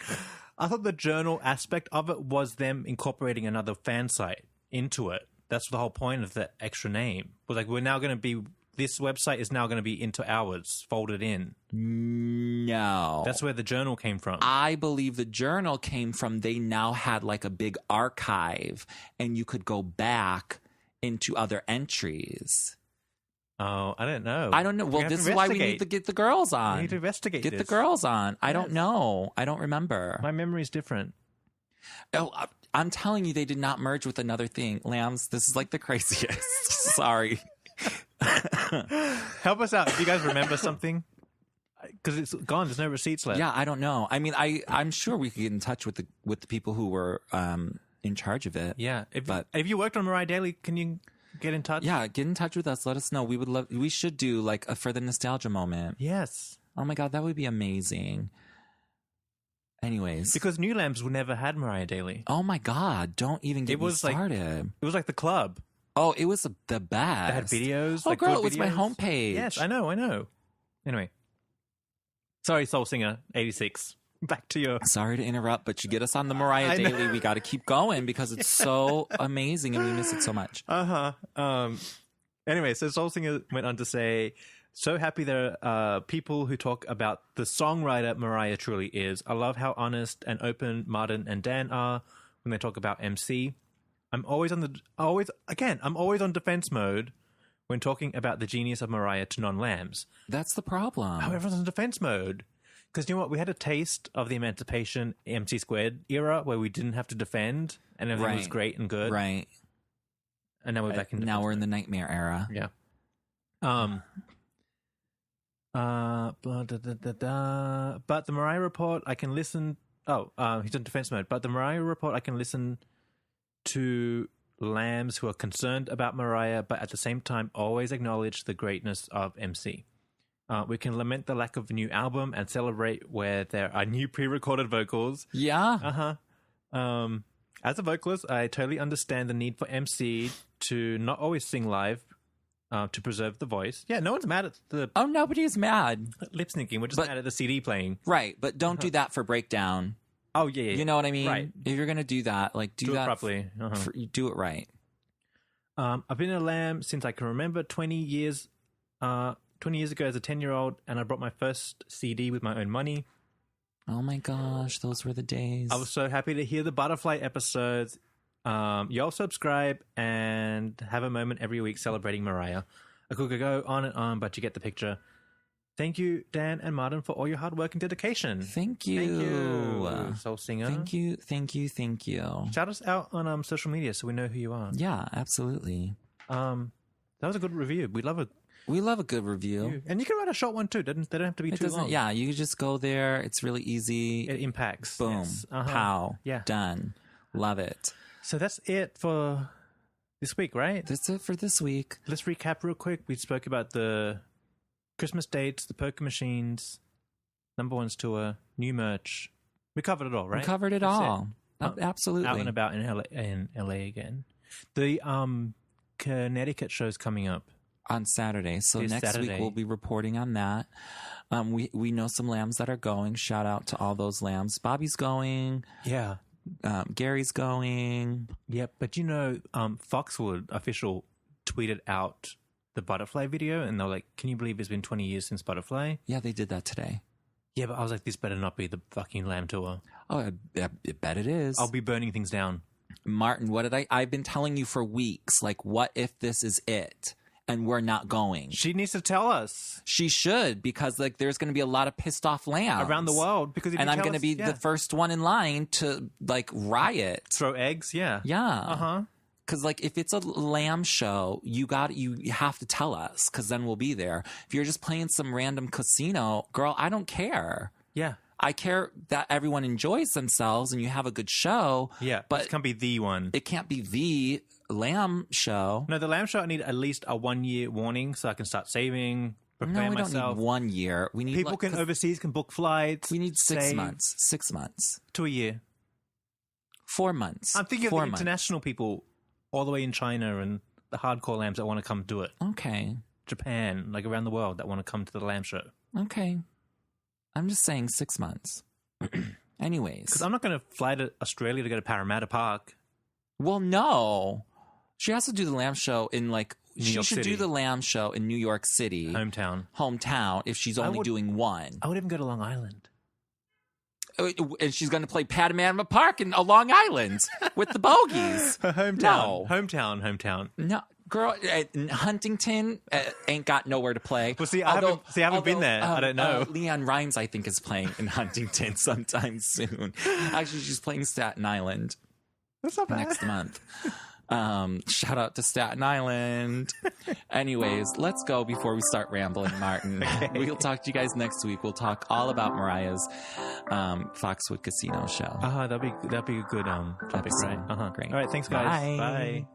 I thought the journal aspect of it was them incorporating another fan site into it. That's the whole point of the extra name. Was like, we're now going to be... This website is now going to be into ours, folded in. No. That's where the journal came from. I believe the journal came from they now had like a big archive and you could go back into other entries. Oh, I don't know. I don't know. Well, this is why we need to get the girls on. We need to investigate Get the girls on. I don't know. I don't remember. My memory's different. Oh, I'm telling you, they did not merge with another thing. Lambs, this is like the craziest. Sorry. Help us out. If you guys remember something, Because it's gone. There's no receipts left. Yeah, I don't know. I mean, I'm sure we could get in touch with the people who were in charge of it. Yeah. If you worked on Mariah Daily, can you get in touch? Yeah, get in touch with us. Let us know. We should do like a for the nostalgia moment. Yes. Oh my God, that would be amazing. Anyways. Because New Lambs never had Mariah Daily. Oh my God, don't even get me started. It was like the club. Oh, it was the best. They had videos. Oh, like girl, it was videos. my homepage. Yes, I know. Anyway. Sorry, Soul Singer 86. Back to your... Sorry to interrupt, but you get us on the Mariah Daily. We got to keep going because it's so amazing and we miss it so much. Anyway, so Soul Singer went on to say, so happy there are people who talk about the songwriter Mariah truly is. I love how honest and open Martin and Dan are when they talk about MC. I'm always on defense mode when talking about the genius of Mariah to non-lambs. That's the problem. How everyone's in defense mode. Because you know what? We had a taste of the Emancipation MC Squared era where we didn't have to defend and everything was great and good. Right. And now we're back in now we're in the nightmare era. Yeah. But the Mariah Report, I can listen... he's in defense mode. But the Mariah Report, I can listen to lambs who are concerned about Mariah, but at the same time always acknowledge the greatness of MC. We can lament the lack of a new album and celebrate where there are new pre-recorded vocals. Yeah. As a vocalist, I totally understand the need for MC to not always sing live to preserve the voice. Yeah, no one's mad at the... Oh, nobody's mad. Lip syncing. We're just mad at the CD playing. Right, but don't do that for breakdown. Oh, yeah. You know what I mean? Right. If you're going to do that, like do that it properly. Do it right. I've been a lamb since I can remember 20 years ago as a 10-year-old, and I brought my first CD with my own money. Oh my gosh, those were the days. I was so happy to hear the Butterfly episodes. Y'all subscribe and have a moment every week celebrating Mariah. I could go on and on, but you get the picture. Thank you, Dan and Martin, for all your hard work and dedication. Thank you. Soul Singer. Thank you. Shout us out on social media so we know who you are. Yeah, absolutely. That was a good review. We love a good review. And you can write a short one too. They don't have to be too long. Yeah, you just go there. It's really easy. It impacts. Boom. Yes. Pow. Yeah. Done. Love it. So that's it for this week, right? That's it for this week. Let's recap real quick. We spoke about the Christmas dates, the poker machines, number one's tour, new merch. We covered it all, right? We covered it all. Absolutely. Out and about in LA again. The Connecticut show's coming up on Saturday. So next week we'll be reporting on that. We know some lambs that are going. Shout out to all those lambs. Bobby's going. Yeah. Gary's going. Yep. But you know, Foxwood official tweeted out the Butterfly video, and they're like, can you believe it's been 20 years since Butterfly? Yeah, they did that today. Yeah, but I was like, this better not be the fucking Lamb tour. Oh, I bet it is. I'll be burning things down. Martin, I've been telling you for weeks, like, what if this is it? And we're not going. She needs to tell us. She should, because like there's going to be a lot of pissed off lambs around the world. Because I'm going to be the first one in line to like riot, throw eggs. Yeah. Because like if it's a lamb show, you have to tell us, because then we'll be there. If you're just playing some random casino, girl, I don't care. Yeah. I care that everyone enjoys themselves and you have a good show. Yeah, but it can't be the one. It can't be the lamb show. No, the lamb show, I need at least a 1-year warning so I can start saving, prepare myself. No, we don't need 1 year. We need people overseas can book flights. We need 6 months. 6 months to a year. 4 months. I'm thinking of the international people all the way in China and the hardcore lambs that want to come do it. Okay. Japan, like around the world, that want to come to the lamb show. Okay. I'm just saying 6 months. Anyways. Because I'm not going to fly to Australia to go to Parramatta Park. Well, no. She has to do the lamb show in like... She should do the lamb show in New York City. Hometown, if she's only doing one. I would even go to Long Island. And she's going to play Panorama Park in Long Island with the Bogies. Her hometown. No. Hometown. No. Girl, Huntington ain't got nowhere to play. Well, I haven't been there. I don't know. Leanne Rimes, I think, is playing in Huntington sometime soon. Actually, she's playing Staten Island. That's not bad. Next month. Shout out to Staten Island. Anyways, let's go before we start rambling, Martin. Okay. We'll talk to you guys next week. We'll talk all about Mariah's Foxwood Casino show. That'd be a good topic, right? Great. All right, thanks, guys. Bye. Bye.